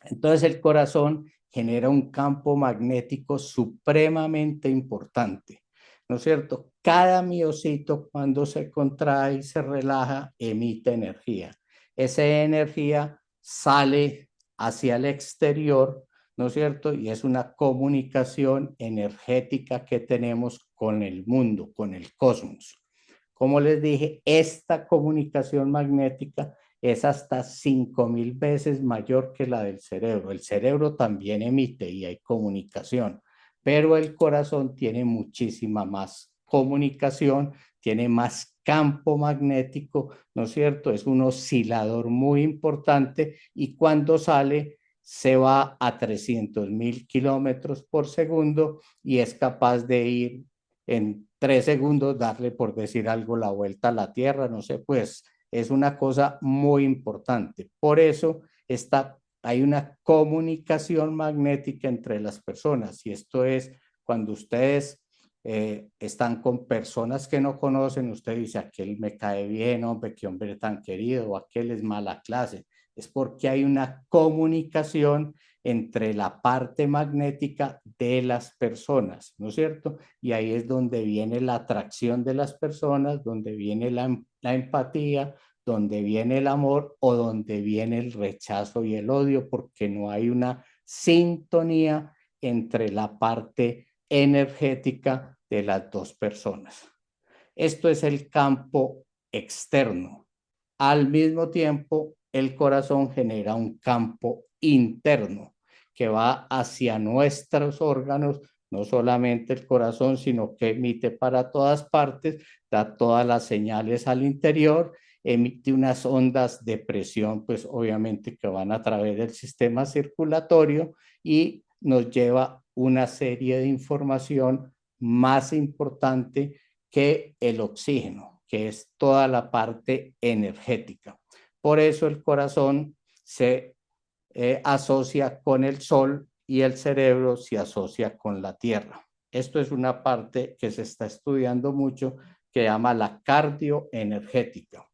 Entonces el corazón genera un campo magnético supremamente importante, ¿no es cierto? Cada miocito cuando se contrae y se relaja emite energía. Esa energía sale hacia el exterior, ¿no es cierto? Y es una comunicación energética que tenemos con el mundo, con el cosmos. Como les dije, esta comunicación magnética es hasta 5.000 veces mayor que la del cerebro. El cerebro también emite y hay comunicación, pero el corazón tiene muchísima más comunicación, tiene más campo magnético, ¿no es cierto? Es un oscilador muy importante y cuando sale se va a 300.000 kilómetros por segundo y es capaz de ir en 3 segundos, darle por decir algo la vuelta a la Tierra, no sé, pues es una cosa muy importante. Por eso hay una comunicación magnética entre las personas y esto es cuando ustedes están con personas que no conocen, usted dice, aquel me cae bien, hombre, qué hombre tan querido, o aquel es mala clase. Es porque hay una comunicación entre la parte magnética de las personas, ¿no es cierto? Y ahí es donde viene la atracción de las personas, donde viene la empatía, donde viene el amor o donde viene el rechazo y el odio, porque no hay una sintonía entre la parte energética de las dos personas. Esto es el campo externo. Al mismo tiempo, el corazón genera un campo interno que va hacia nuestros órganos, no solamente el corazón, sino que emite para todas partes, da todas las señales al interior, emite unas ondas de presión, pues obviamente que van a través del sistema circulatorio y nos lleva una serie de información más importante que el oxígeno, que es toda la parte energética. Por eso el corazón se asocia con el sol y el cerebro se asocia con la tierra. Esto es una parte que se está estudiando mucho que llama la cardioenergética.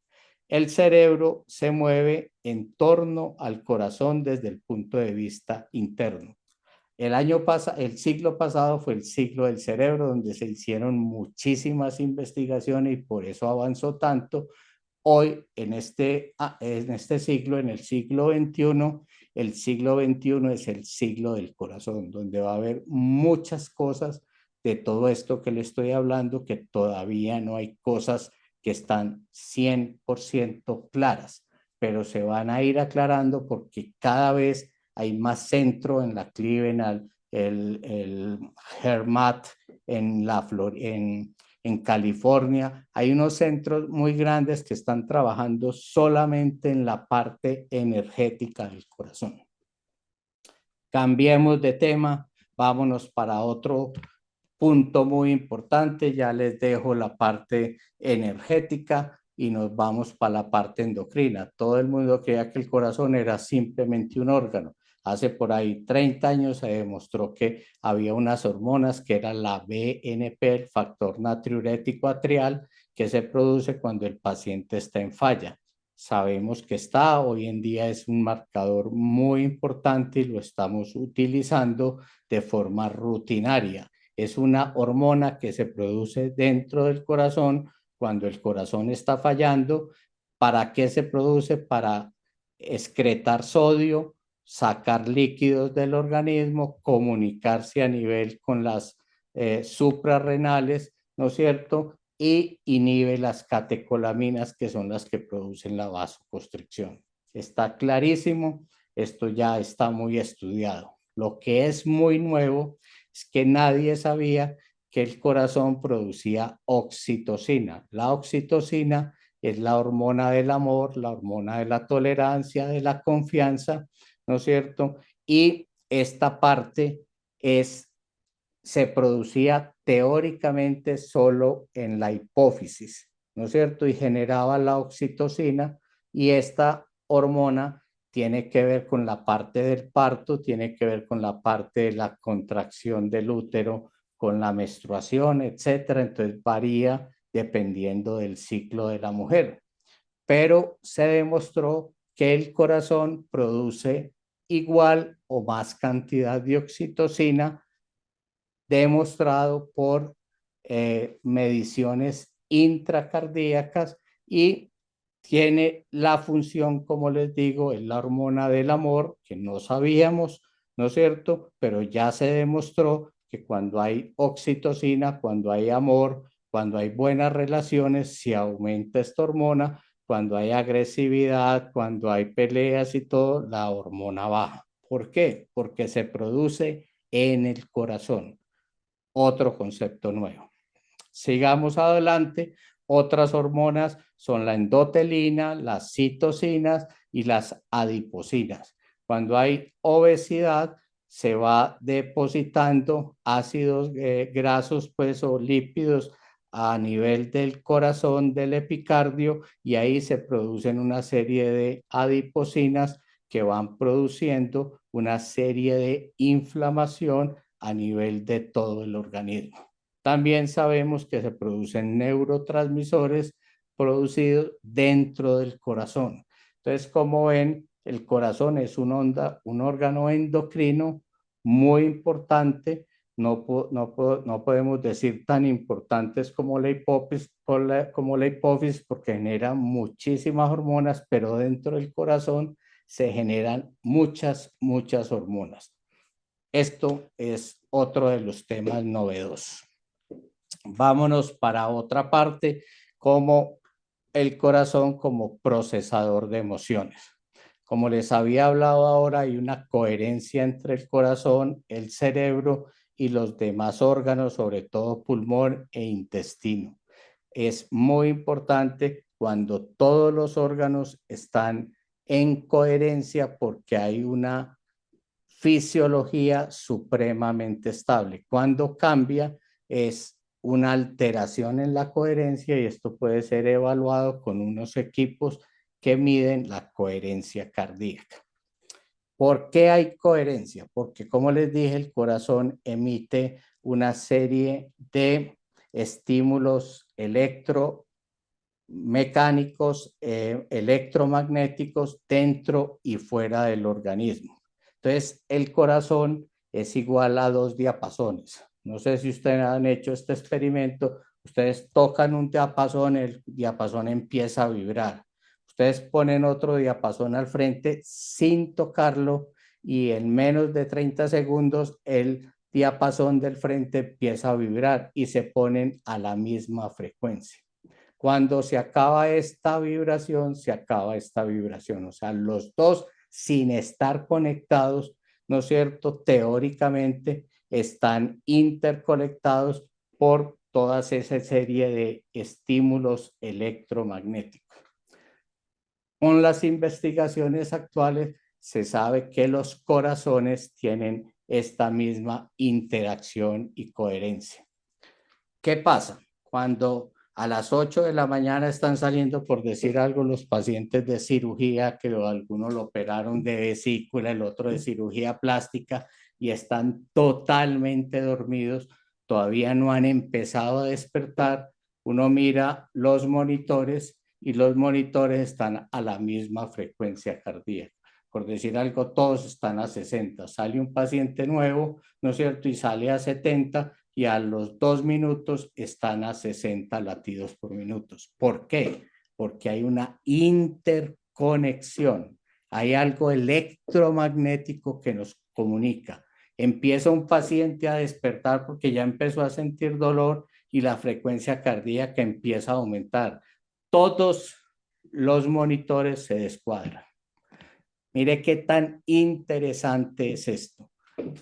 El cerebro se mueve en torno al corazón desde el punto de vista interno. El siglo pasado fue el siglo del cerebro, donde se hicieron muchísimas investigaciones y por eso avanzó tanto. Hoy, en este siglo, en el siglo XXI es el siglo del corazón, donde va a haber muchas cosas de todo esto que le estoy hablando, que todavía no hay cosas que están 100% claras, pero se van a ir aclarando porque cada vez hay más centro en la Cleveland, el Hermat, en California. Hay unos centros muy grandes que están trabajando solamente en la parte energética del corazón. Cambiemos de tema, vámonos para otro punto muy importante. Ya les dejo la parte energética y nos vamos para la parte endocrina. Todo el mundo creía que el corazón era simplemente un órgano. Hace por ahí 30 años se demostró que había unas hormonas que eran la BNP, el factor natriurético atrial, que se produce cuando el paciente está en falla. Sabemos que está, hoy en día es un marcador muy importante y lo estamos utilizando de forma rutinaria. Es una hormona que se produce dentro del corazón cuando el corazón está fallando. ¿Para qué se produce? Para excretar sodio, sacar líquidos del organismo, comunicarse a nivel con las suprarrenales, ¿no es cierto? Y inhibe las catecolaminas, que son las que producen la vasoconstricción. Está clarísimo, esto ya está muy estudiado. Lo que es muy nuevo es que nadie sabía que el corazón producía oxitocina. La oxitocina es la hormona del amor, la hormona de la tolerancia, de la confianza, ¿no es cierto? Y esta parte es se producía teóricamente solo en la hipófisis, ¿no es cierto? Y generaba la oxitocina, y esta hormona tiene que ver con la parte del parto, tiene que ver con la parte de la contracción del útero, con la menstruación, etcétera. Entonces varía dependiendo del ciclo de la mujer. Pero se demostró que el corazón produce igual o más cantidad de oxitocina, demostrado por mediciones intracardíacas, y tiene la función, como les digo, es la hormona del amor, que no sabíamos, ¿no es cierto? Pero ya se demostró que cuando hay oxitocina, cuando hay amor, cuando hay buenas relaciones, se aumenta esta hormona. Cuando hay agresividad, cuando hay peleas y todo, la hormona baja. ¿Por qué? Porque se produce en el corazón. Otro concepto nuevo. Sigamos adelante. Otras hormonas son la endotelina, las citocinas y las adiposinas. Cuando hay obesidad, se va depositando ácidos grasos, pues, o lípidos a nivel del corazón, del epicardio, y ahí se producen una serie de adiposinas que van produciendo una serie de inflamación a nivel de todo el organismo. También sabemos que se producen neurotransmisores producidos dentro del corazón. Entonces, como ven, el corazón es un órgano endocrino muy importante. No podemos decir tan importantes como la hipófisis, porque genera muchísimas hormonas, pero dentro del corazón se generan muchas hormonas. Esto es otro de los temas novedosos. Vámonos para otra parte, como el corazón como procesador de emociones. Como les había hablado ahora, hay una coherencia entre el corazón, el cerebro y los demás órganos, sobre todo pulmón e intestino. Es muy importante cuando todos los órganos están en coherencia, porque hay una fisiología supremamente estable. Cuando cambia es una alteración en la coherencia, y esto puede ser evaluado con unos equipos que miden la coherencia cardíaca. ¿Por qué hay coherencia? Porque, como les dije, el corazón emite una serie de estímulos electromecánicos, electromagnéticos dentro y fuera del organismo. Entonces, el corazón es igual a dos diapasones. No sé si ustedes han hecho este experimento. Ustedes tocan un diapasón, el diapasón empieza a vibrar. Ustedes ponen otro diapasón al frente sin tocarlo, y en menos de 30 segundos el diapasón del frente empieza a vibrar y se ponen a la misma frecuencia. Cuando se acaba esta vibración, se acaba esta vibración. O sea, los dos, sin estar conectados, ¿no es cierto? Teóricamente están interconectados por toda esa serie de estímulos electromagnéticos. Con las investigaciones actuales se sabe que los corazones tienen esta misma interacción y coherencia. ¿Qué pasa? Cuando a las 8 de la mañana están saliendo, por decir algo, los pacientes de cirugía, que algunos lo operaron de vesícula, el otro de cirugía plástica, y están totalmente dormidos, todavía no han empezado a despertar, uno mira los monitores y los monitores están a la misma frecuencia cardíaca. Por decir algo, todos están a 60. Sale un paciente nuevo, ¿no es cierto? Y sale a 70 y a los 2 minutos están a 60 latidos por minuto. ¿Por qué? Porque hay una interconexión, hay algo electromagnético que nos comunica. Empieza un paciente a despertar porque ya empezó a sentir dolor y la frecuencia cardíaca empieza a aumentar. Todos los monitores se descuadran. Mire qué tan interesante es esto.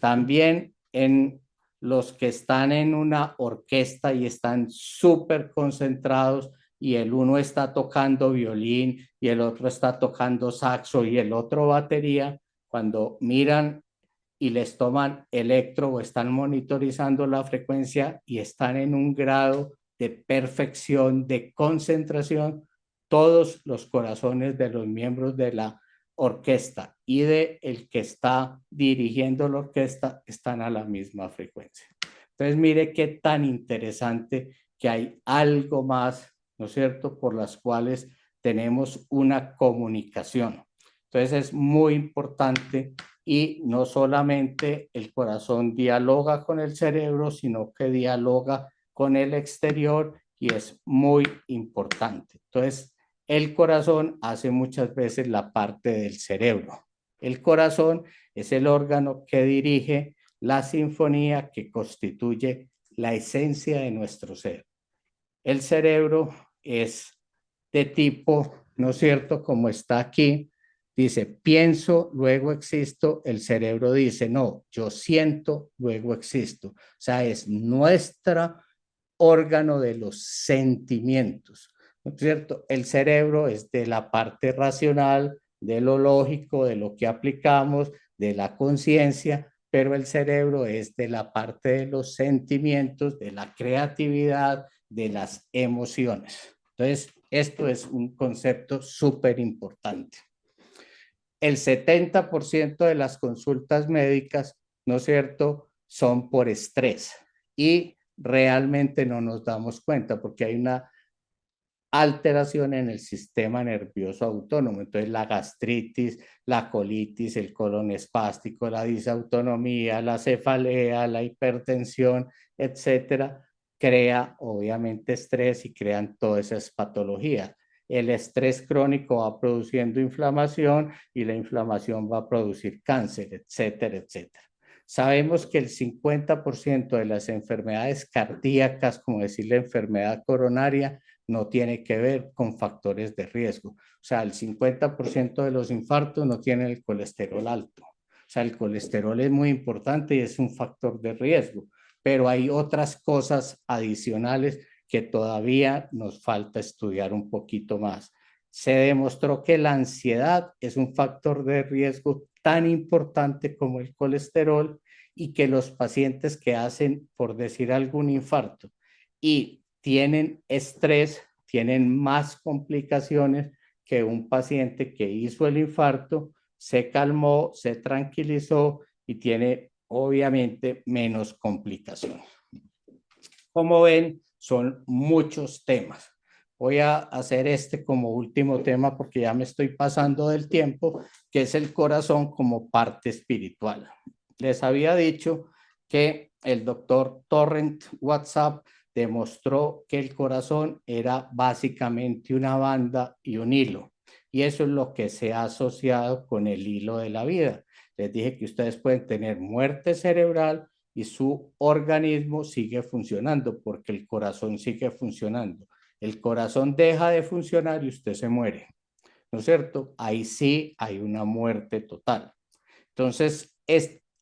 También en los que están en una orquesta y están súper concentrados y el uno está tocando violín y el otro está tocando saxo y el otro batería, cuando miran y les toman electro o están monitorizando la frecuencia y están en un grado de perfección, de concentración, todos los corazones de los miembros de la orquesta y de el que está dirigiendo la orquesta están a la misma frecuencia. Entonces, mire qué tan interesante que hay algo más, ¿no es cierto?, por las cuales tenemos una comunicación. Entonces, es muy importante y no solamente el corazón dialoga con el cerebro, sino que dialoga con el exterior y es muy importante. Entonces, el corazón hace muchas veces la parte del cerebro. El corazón es el órgano que dirige la sinfonía que constituye la esencia de nuestro ser. El cerebro es de tipo, ¿no es cierto?, como está aquí, dice, pienso, luego existo. El cerebro dice, no, yo siento, luego existo. O sea, es nuestro órgano de los sentimientos. ¿No es cierto? El cerebro es de la parte racional, de lo lógico, de lo que aplicamos, de la conciencia, pero el cerebro es de la parte de los sentimientos, de la creatividad, de las emociones. Entonces, esto es un concepto súper importante. El 70% de las consultas médicas, ¿no es cierto?, son por estrés y realmente no nos damos cuenta porque hay una alteración en el sistema nervioso autónomo. Entonces, la gastritis, la colitis, el colon espástico, la disautonomía, la cefalea, la hipertensión, etcétera, crea obviamente estrés y crean todas esas patologías. El estrés crónico va produciendo inflamación y la inflamación va a producir cáncer, etcétera, etcétera. Sabemos que el 50% de las enfermedades cardíacas, como decir la enfermedad coronaria, no tiene que ver con factores de riesgo. O sea, el 50% de los infartos no tienen el colesterol alto. O sea, el colesterol es muy importante y es un factor de riesgo, pero hay otras cosas adicionales que todavía nos falta estudiar un poquito más. Se demostró que la ansiedad es un factor de riesgo tan importante como el colesterol y que los pacientes que hacen, por decir algún infarto, y tienen estrés, tienen más complicaciones que un paciente que hizo el infarto, se calmó, se tranquilizó y tiene obviamente menos complicaciones. Como ven, son muchos temas. Voy a hacer este como último tema porque ya me estoy pasando del tiempo, que es el corazón como parte espiritual. Les había dicho que el doctor Torrent WhatsApp demostró que el corazón era básicamente una banda y un hilo. Y eso es lo que se ha asociado con el hilo de la vida. Les dije que ustedes pueden tener muerte cerebral y su organismo sigue funcionando porque el corazón sigue funcionando. El corazón deja de funcionar y usted se muere, ¿no es cierto? Ahí sí hay una muerte total. Entonces,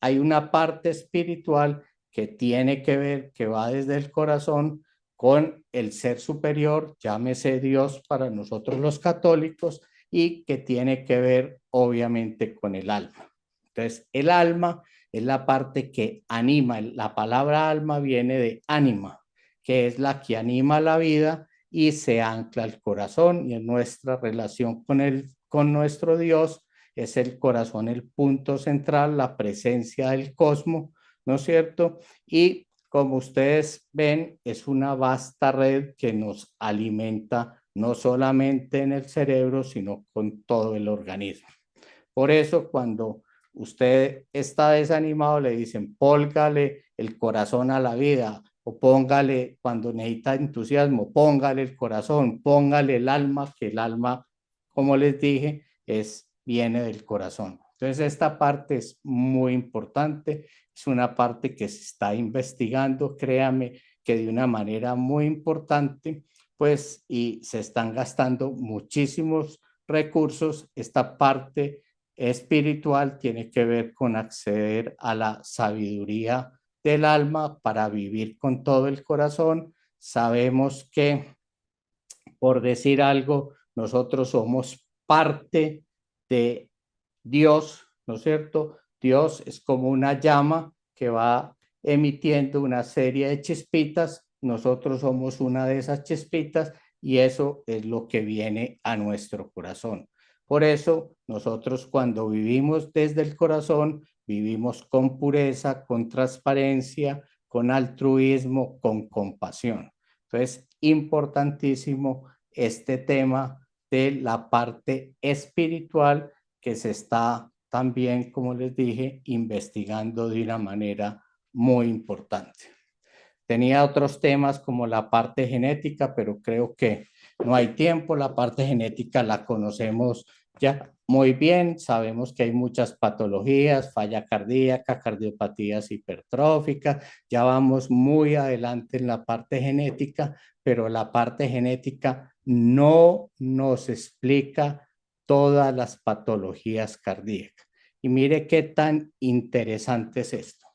hay una parte espiritual que tiene que ver, que va desde el corazón con el ser superior, llámese Dios para nosotros los católicos, y que tiene que ver obviamente con el alma. Entonces, el alma es la parte que anima. La palabra alma viene de ánima, que es la que anima la vida y se ancla al corazón, y en nuestra relación con nuestro Dios es el corazón el punto central, la presencia del cosmos, ¿no es cierto? Y como ustedes ven, es una vasta red que nos alimenta no solamente en el cerebro, sino con todo el organismo. Por eso, cuando usted está desanimado, le dicen, póngale el corazón a la vida, o póngale, cuando necesita entusiasmo, póngale el corazón, póngale el alma, que el alma, como les dije, viene del corazón. Entonces, esta parte es muy importante, es una parte que se está investigando, créame que de una manera muy importante, pues, y se están gastando muchísimos recursos. Esta parte espiritual tiene que ver con acceder a la sabiduría del alma para vivir con todo el corazón. Sabemos que, por decir algo, nosotros somos parte de Dios, ¿no es cierto? Dios es como una llama que va emitiendo una serie de chispitas. Nosotros somos una de esas chispitas y eso es lo que viene a nuestro corazón. Por eso nosotros, cuando vivimos desde el corazón, vivimos con pureza, con transparencia, con altruismo, con compasión. Entonces, importantísimo este tema de la parte espiritual, que se está también, como les dije, investigando de una manera muy importante. Tenía otros temas como la parte genética, pero creo que no hay tiempo. La parte genética la conocemos ya muy bien. Sabemos que hay muchas patologías, falla cardíaca, cardiopatías hipertróficas. Ya vamos muy adelante en la parte genética, pero la parte genética no nos explica todas las patologías cardíacas. Y mire qué tan interesante es esto.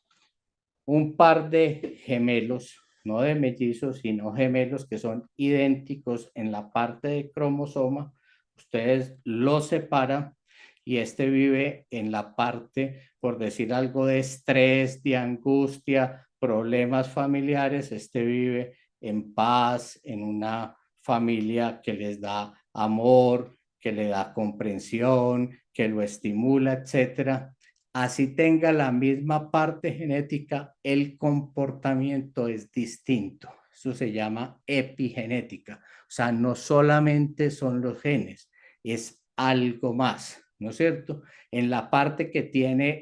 Un par de gemelos, no de mellizos, sino gemelos que son idénticos en la parte de cromosoma, ustedes los separan y este vive en la parte, por decir algo, de estrés, de angustia, problemas familiares. Este vive en paz, en una familia que les da amor, que le da comprensión, que lo estimula, etcétera. Así tenga la misma parte genética, el comportamiento es distinto. Eso se llama epigenética. O sea, no solamente son los genes, es algo más, ¿no es cierto? En la parte que tiene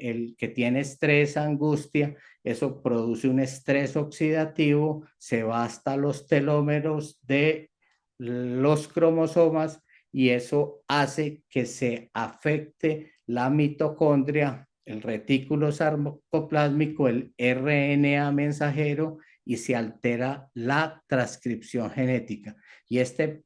estrés, angustia, eso produce un estrés oxidativo, se va hasta los telómeros de los cromosomas y eso hace que se afecte la mitocondria, el retículo sarcoplásmico, el RNA mensajero, y se altera la transcripción genética. Y este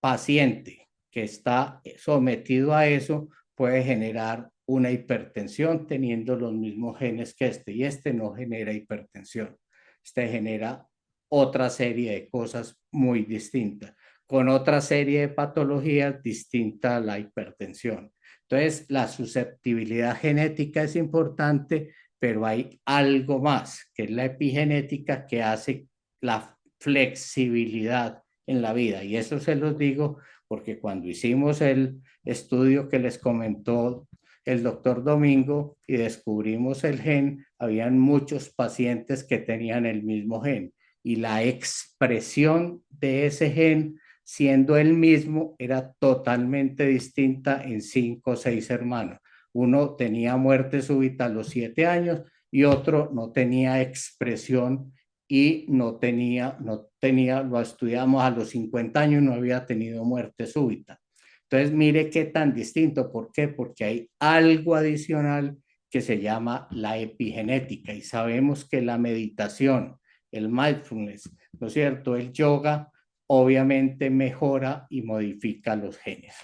paciente que está sometido a eso puede generar una hipertensión teniendo los mismos genes que y este no genera hipertensión. Este genera otra serie de cosas muy distintas, con otra serie de patologías distintas a la hipertensión. Entonces, la susceptibilidad genética es importante, pero hay algo más, que es la epigenética, que hace la flexibilidad en la vida. Y eso se los digo porque cuando hicimos el estudio que les comentó el doctor Domingo y descubrimos el gen, habían muchos pacientes que tenían el mismo gen y la expresión de ese gen, siendo el mismo, era totalmente distinta en 5 o 6 hermanos. Uno tenía muerte súbita a los 7 años y otro no tenía expresión y no tenía, lo estudiamos a los 50 años, no había tenido muerte súbita. Entonces, mire qué tan distinto. ¿Por qué? Porque hay algo adicional que se llama la epigenética y sabemos que la meditación, el mindfulness, ¿no es cierto? El yoga obviamente mejora y modifica los genes.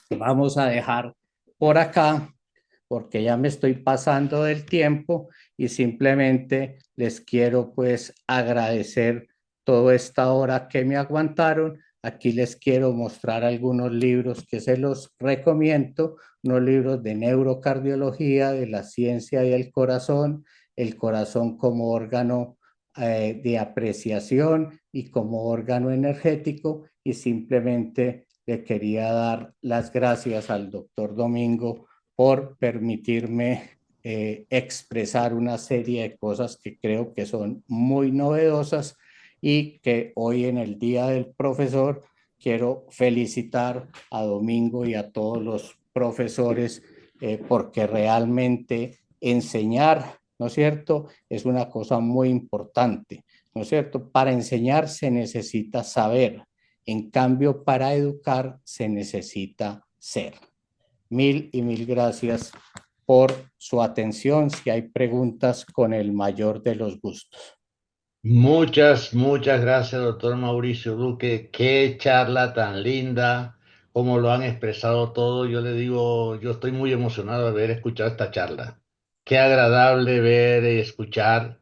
Vamos a dejar por acá porque ya me estoy pasando del tiempo y simplemente les quiero pues agradecer toda esta hora que me aguantaron aquí les quiero mostrar algunos libros que se los recomiendo, unos libros de neurocardiología, de la ciencia del corazón, el corazón como órgano de apreciación y como órgano energético, y simplemente le quería dar las gracias al doctor Domingo por permitirme expresar una serie de cosas que creo que son muy novedosas y que hoy en el Día del Profesor quiero felicitar a Domingo y a todos los profesores porque realmente enseñar, ¿no es cierto?, es una cosa muy importante, ¿no es cierto? Para enseñar se necesita saber, en cambio para educar se necesita ser. Mil y mil gracias por su atención. Si hay preguntas, con el mayor de los gustos. Muchas gracias, doctor Mauricio Duque. Qué charla tan linda, como lo han expresado todo. Yo le digo, yo estoy muy emocionado de haber escuchado esta charla. Qué agradable ver y escuchar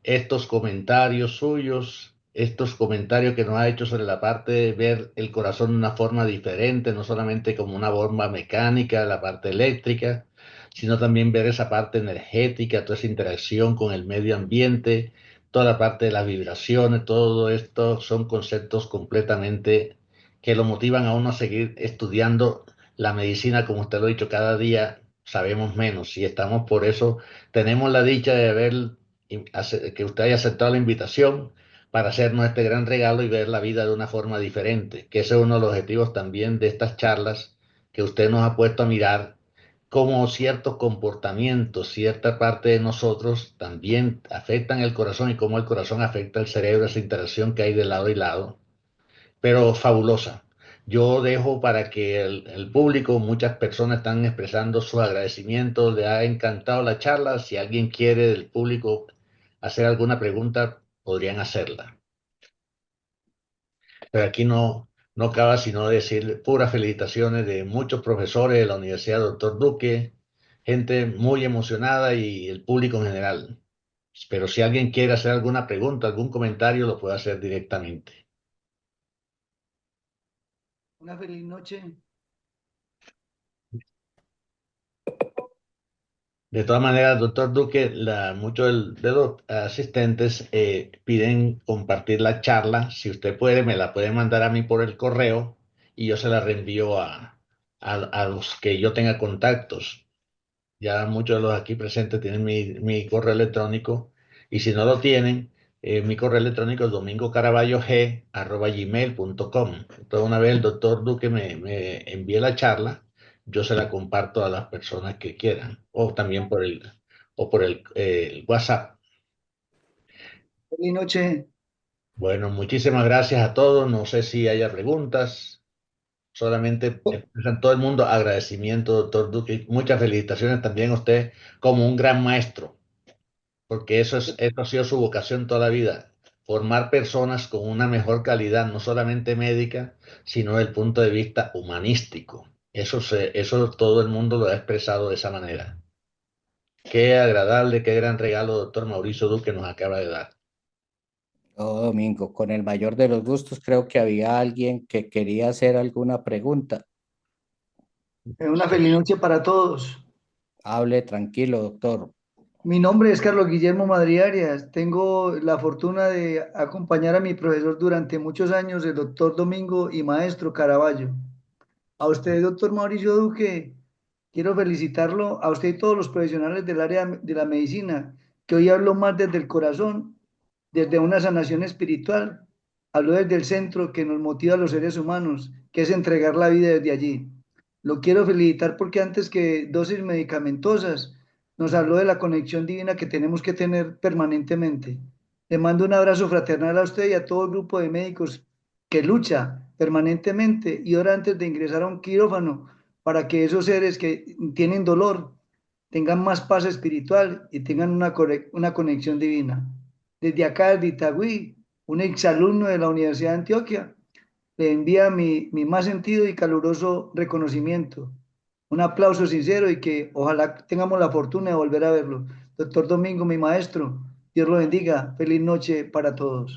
estos comentarios suyos, estos comentarios que nos ha hecho sobre la parte de ver el corazón de una forma diferente, no solamente como una bomba mecánica, la parte eléctrica, sino también ver esa parte energética, toda esa interacción con el medio ambiente, toda la parte de las vibraciones, todo esto son conceptos completamente que lo motivan a uno a seguir estudiando la medicina, como usted lo ha dicho, cada día sabemos menos y estamos por eso, tenemos la dicha de que usted haya aceptado la invitación para hacernos este gran regalo y ver la vida de una forma diferente, que ese es uno de los objetivos también de estas charlas que usted nos ha puesto a mirar cómo ciertos comportamientos, cierta parte de nosotros también afectan el corazón y cómo el corazón afecta el cerebro, esa interacción que hay de lado y lado, pero fabulosa. Yo dejo para que el público, muchas personas están expresando sus agradecimientos, le ha encantado la charla. Si alguien quiere del público hacer alguna pregunta, podrían hacerla. Pero aquí no acaba sino decir puras felicitaciones de muchos profesores de la Universidad Doctor Duque, gente muy emocionada y el público en general. Pero si alguien quiere hacer alguna pregunta, algún comentario, lo puede hacer directamente. Una feliz noche. De todas maneras, doctor Duque, muchos de los asistentes piden compartir la charla. Si usted puede, me la puede mandar a mí por el correo y yo se la reenvío a los que yo tenga contactos. Ya muchos de los aquí presentes tienen mi correo electrónico y si no lo tienen, mi correo electrónico es domingocaraballo@gmail.com. Entonces, una vez el doctor Duque me envíe la charla, yo se la comparto a las personas que quieran o también por el WhatsApp. Feliz noche. Bueno, muchísimas gracias a todos. No sé si haya preguntas. Solamente expresan todo el mundo agradecimiento, doctor Duque. Muchas felicitaciones también a usted como un gran maestro, porque eso ha sido su vocación toda la vida, formar personas con una mejor calidad, no solamente médica, sino desde el punto de vista humanístico. Eso todo el mundo lo ha expresado de esa manera. Qué agradable, qué gran regalo, doctor Mauricio Duque, nos acaba de dar. Oh, Domingo, con el mayor de los gustos, creo que había alguien que quería hacer alguna pregunta. Una feliz noche para todos. Hable tranquilo, doctor. Mi nombre es Carlos Guillermo Madriarias. Tengo la fortuna de acompañar a mi profesor durante muchos años, el doctor Domingo y maestro Caraballo. A usted, doctor Mauricio Duque, quiero felicitarlo, a usted y todos los profesionales del área de la medicina, que hoy hablo más desde el corazón, desde una sanación espiritual. Hablo desde el centro que nos motiva a los seres humanos, que es entregar la vida desde allí. Lo quiero felicitar porque antes que dosis medicamentosas, nos habló de la conexión divina que tenemos que tener permanentemente. Le mando un abrazo fraternal a usted y a todo el grupo de médicos que lucha permanentemente y ora antes de ingresar a un quirófano para que esos seres que tienen dolor tengan más paz espiritual y tengan una conexión divina. Desde acá, de Itagüí, un exalumno de la Universidad de Antioquia, le envía mi más sentido y caluroso reconocimiento. Un aplauso sincero y que ojalá tengamos la fortuna de volver a verlo. Doctor Domingo, mi maestro, Dios lo bendiga. Feliz noche para todos.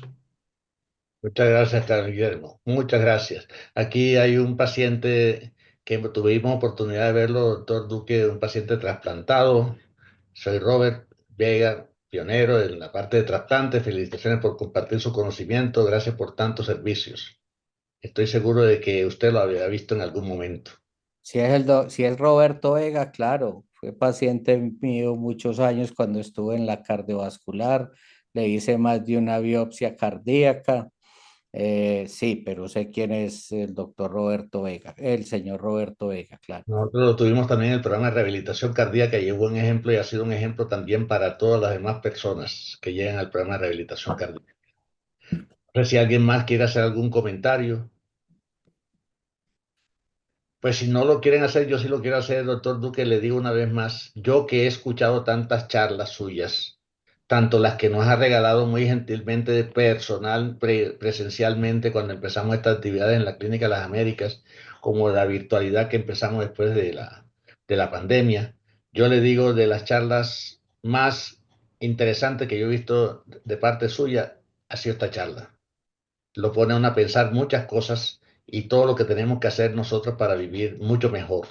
Muchas gracias, Carlos Guillermo. Muchas gracias. Aquí hay un paciente que tuvimos oportunidad de verlo, doctor Duque, un paciente trasplantado. Soy Robert Vega, pionero en la parte de trasplante. Felicitaciones por compartir su conocimiento. Gracias por tantos servicios. Estoy seguro de que usted lo había visto en algún momento. Si es Roberto Vega, claro, fue paciente mío muchos años cuando estuve en la cardiovascular, le hice más de una biopsia cardíaca. Sí, pero sé quién es el doctor Roberto Vega, el señor Roberto Vega, claro. Nosotros lo tuvimos también en el programa de rehabilitación cardíaca y es un ejemplo y ha sido un ejemplo también para todas las demás personas que llegan al programa de rehabilitación cardíaca. No sé si alguien más quiere hacer algún comentario. Pues si no lo quieren hacer, yo sí lo quiero hacer, doctor Duque. Le digo una vez más, yo que he escuchado tantas charlas suyas, tanto las que nos ha regalado muy gentilmente de personal presencialmente cuando empezamos estas actividades en la Clínica de las Américas, como la virtualidad que empezamos después de la pandemia. Yo le digo de las charlas más interesantes que yo he visto de parte suya, ha sido esta charla. Lo pone a uno a pensar muchas cosas y todo lo que tenemos que hacer nosotros para vivir mucho mejor.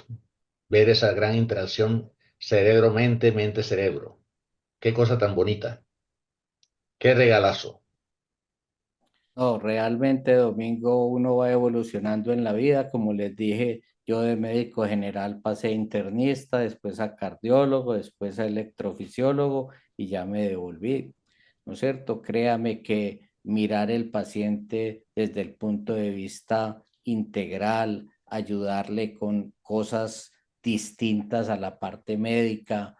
Ver esa gran interacción cerebro-mente, mente-cerebro. Qué cosa tan bonita. Qué regalazo. No, realmente, Domingo, uno va evolucionando en la vida. Como les dije, yo de médico general pasé a internista, después a cardiólogo, después a electrofisiólogo y ya me devolví. ¿No es cierto? Créame que mirar el paciente desde el punto de vista integral, ayudarle con cosas distintas a la parte médica,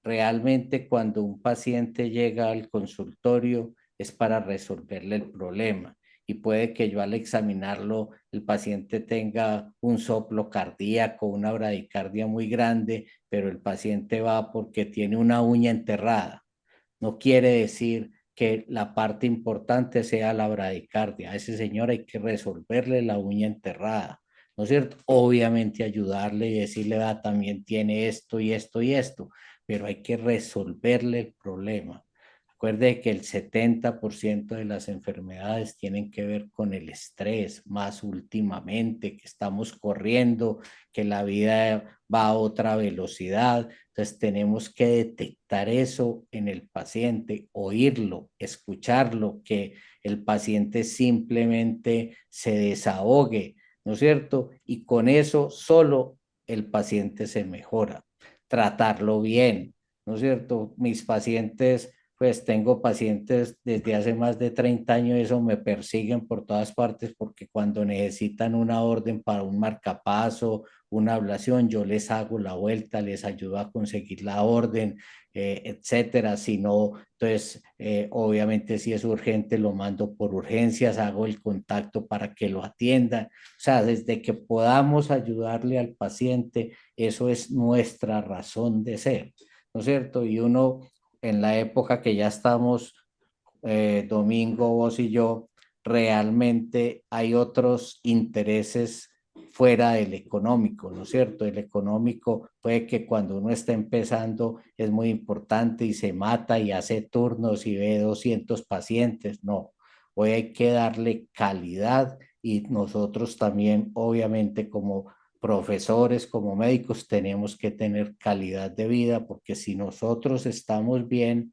realmente cuando un paciente llega al consultorio, es para resolverle el problema. Y puede que yo al examinarlo, el paciente tenga un soplo cardíaco, una bradicardia muy grande, pero el paciente va porque tiene una uña enterrada. No quiere decir que la parte importante sea la bradicardia. A ese señor hay que resolverle la uña enterrada, ¿no es cierto? Obviamente ayudarle y decirle, ah, también tiene esto y esto y esto, pero hay que resolverle el problema. Recuerde que el 70% de las enfermedades tienen que ver con el estrés, más últimamente que estamos corriendo, que la vida va a otra velocidad. Entonces tenemos que detectar eso en el paciente, oírlo, escucharlo, que el paciente simplemente se desahogue, ¿no es cierto? Y con eso solo el paciente se mejora. Tratarlo bien, ¿no es cierto? Mis pacientes, pues tengo pacientes desde hace más de 30 años, eso me persiguen por todas partes porque cuando necesitan una orden para un marcapaso, una ablación, yo les hago la vuelta, les ayudo a conseguir la orden, etcétera. Si no, entonces, obviamente, si es urgente, lo mando por urgencias, hago el contacto para que lo atiendan. O sea, desde que podamos ayudarle al paciente, eso es nuestra razón de ser, ¿no es cierto? Y uno, en la época que ya estamos, Domingo, vos y yo, realmente hay otros intereses fuera del económico, ¿no es cierto? El económico puede que cuando uno está empezando es muy importante y se mata y hace turnos y ve 200 pacientes, no. Hoy hay que darle calidad y nosotros también, obviamente, como profesores, como médicos, tenemos que tener calidad de vida porque si nosotros estamos bien,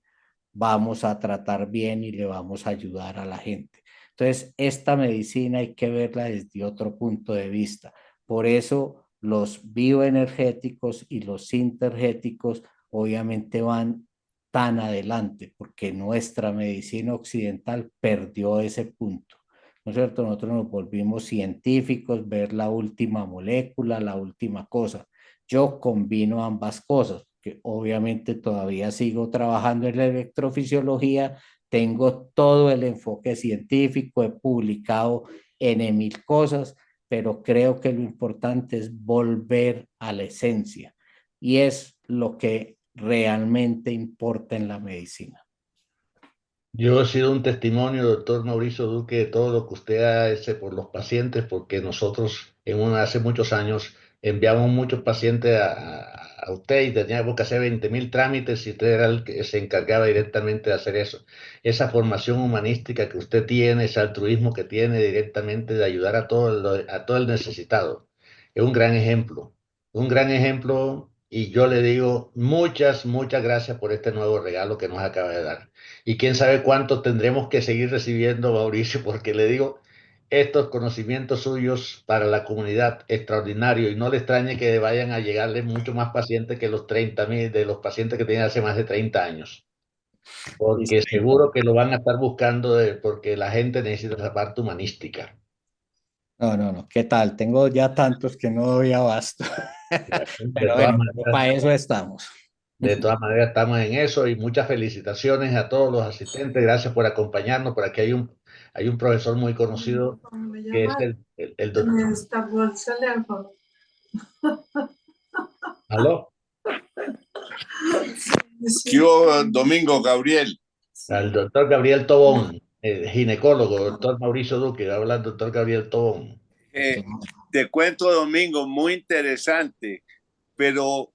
vamos a tratar bien y le vamos a ayudar a la gente. Entonces, esta medicina hay que verla desde otro punto de vista. Por eso los bioenergéticos y los sintergéticos obviamente van tan adelante, porque nuestra medicina occidental perdió ese punto. ¿No es cierto? Nosotros nos volvimos científicos, ver la última molécula, la última cosa. Yo combino ambas cosas, que obviamente todavía sigo trabajando en la electrofisiología, tengo todo el enfoque científico, he publicado en mil cosas, pero creo que lo importante es volver a la esencia y es lo que realmente importa en la medicina. Yo he sido un testimonio, doctor Mauricio Duque, de todo lo que usted hace por los pacientes, porque nosotros hace muchos años enviamos muchos pacientes a a usted y teníamos que hacer 20.000 trámites y usted era el que se encargaba directamente de hacer eso. Esa formación humanística que usted tiene, ese altruismo que tiene directamente de ayudar a todo el necesitado. Es un gran ejemplo y yo le digo muchas gracias por este nuevo regalo que nos acaba de dar. Y quién sabe cuánto tendremos que seguir recibiendo, Mauricio, porque le digo, estos conocimientos suyos para la comunidad, extraordinario, y no le extrañe que vayan a llegarle mucho más pacientes que los 30.000 de los pacientes que tienen hace más de 30 años, Sí, porque señor. seguro que lo van a estar buscando porque la gente necesita esa parte humanística. No, no, no. ¿Qué tal? Tengo ya tantos que no doy abasto. De Pero todas bueno, maneras, para eso estamos. de todas maneras estamos en eso y muchas felicitaciones a todos los asistentes. Gracias por acompañarnos. Por aquí hay un profesor muy conocido ¿Cómo me que es llamas? el Se me doctor. destapó el teléfono. ¿Aló? Sí, ¿Qué hubo, Domingo, Gabriel? Al doctor Gabriel Tobón, ginecólogo, doctor Mauricio Duque, habla el doctor Gabriel Tobón. Eh, Te cuento, Domingo, muy interesante, pero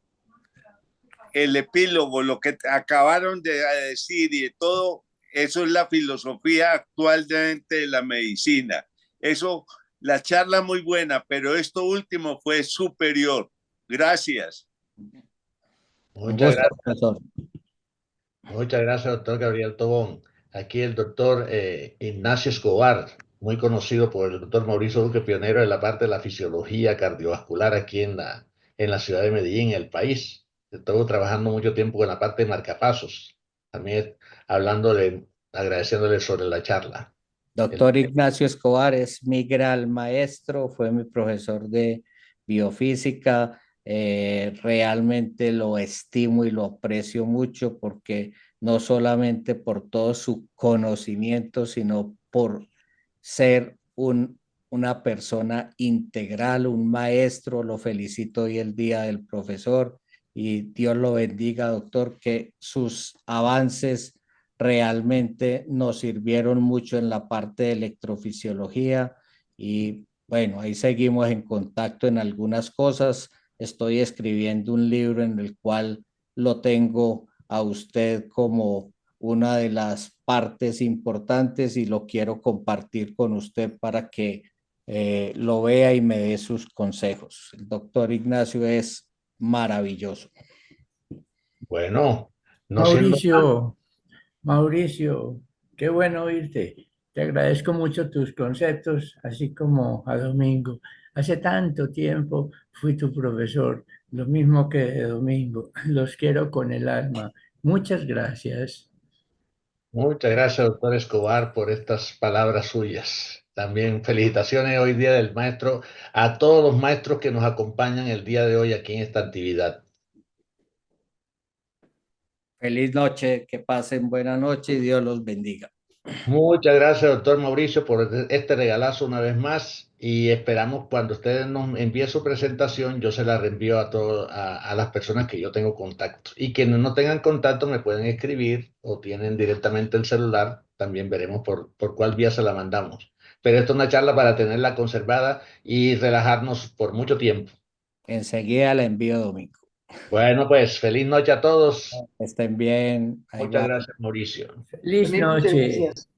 el epílogo, lo que acabaron de decir y de todo, eso es la filosofía actualmente de la medicina. Eso, la charla muy buena, pero esto último fue superior. Gracias. Un Muchas gusto, gracias, profesor. muchas gracias, doctor Gabriel Tobón. Aquí el doctor Ignacio Escobar, muy conocido por el doctor Mauricio Duque, pionero en la parte de la fisiología cardiovascular aquí en la ciudad de Medellín, en el país. Estuvo trabajando mucho tiempo con la parte de marcapasos, también hablándole, agradeciéndole sobre la charla. Doctor Ignacio Escobar es mi gran maestro, fue mi profesor de biofísica. Realmente lo estimo y lo aprecio mucho porque no solamente por todo su conocimiento, sino por ser una persona integral, un maestro. Lo felicito hoy el día del profesor y Dios lo bendiga, doctor, que sus avances realmente nos sirvieron mucho en la parte de electrofisiología y bueno, ahí seguimos en contacto en algunas cosas. Estoy escribiendo un libro en el cual lo tengo a usted como una de las partes importantes y lo quiero compartir con usted para que lo vea y me dé sus consejos. El doctor Ignacio es maravilloso. Bueno, no siendo más, Mauricio, Mauricio, qué bueno oírte. Te agradezco mucho tus conceptos, así como a Domingo. Hace tanto tiempo fui tu profesor, lo mismo que Domingo. Los quiero con el alma. Muchas gracias. muchas gracias, doctor Escobar, por estas palabras suyas. También felicitaciones hoy día del maestro a todos los maestros que nos acompañan el día de hoy aquí en esta actividad. Feliz noche, que pasen buena noche y Dios los bendiga. Muchas gracias, doctor Mauricio, por este regalazo una vez más y esperamos cuando ustedes nos envíen su presentación, yo se la reenvío a las personas que yo tengo contacto. Y quienes no tengan contacto me pueden escribir o tienen directamente el celular, también veremos por cuál vía se la mandamos. Pero esto es una charla para tenerla conservada y relajarnos por mucho tiempo. Enseguida la envío Domingo. Bueno, pues feliz noche a todos. Estén bien. Ahí Muchas va. gracias, Mauricio. Feliz Feliz noche, noche. gracias.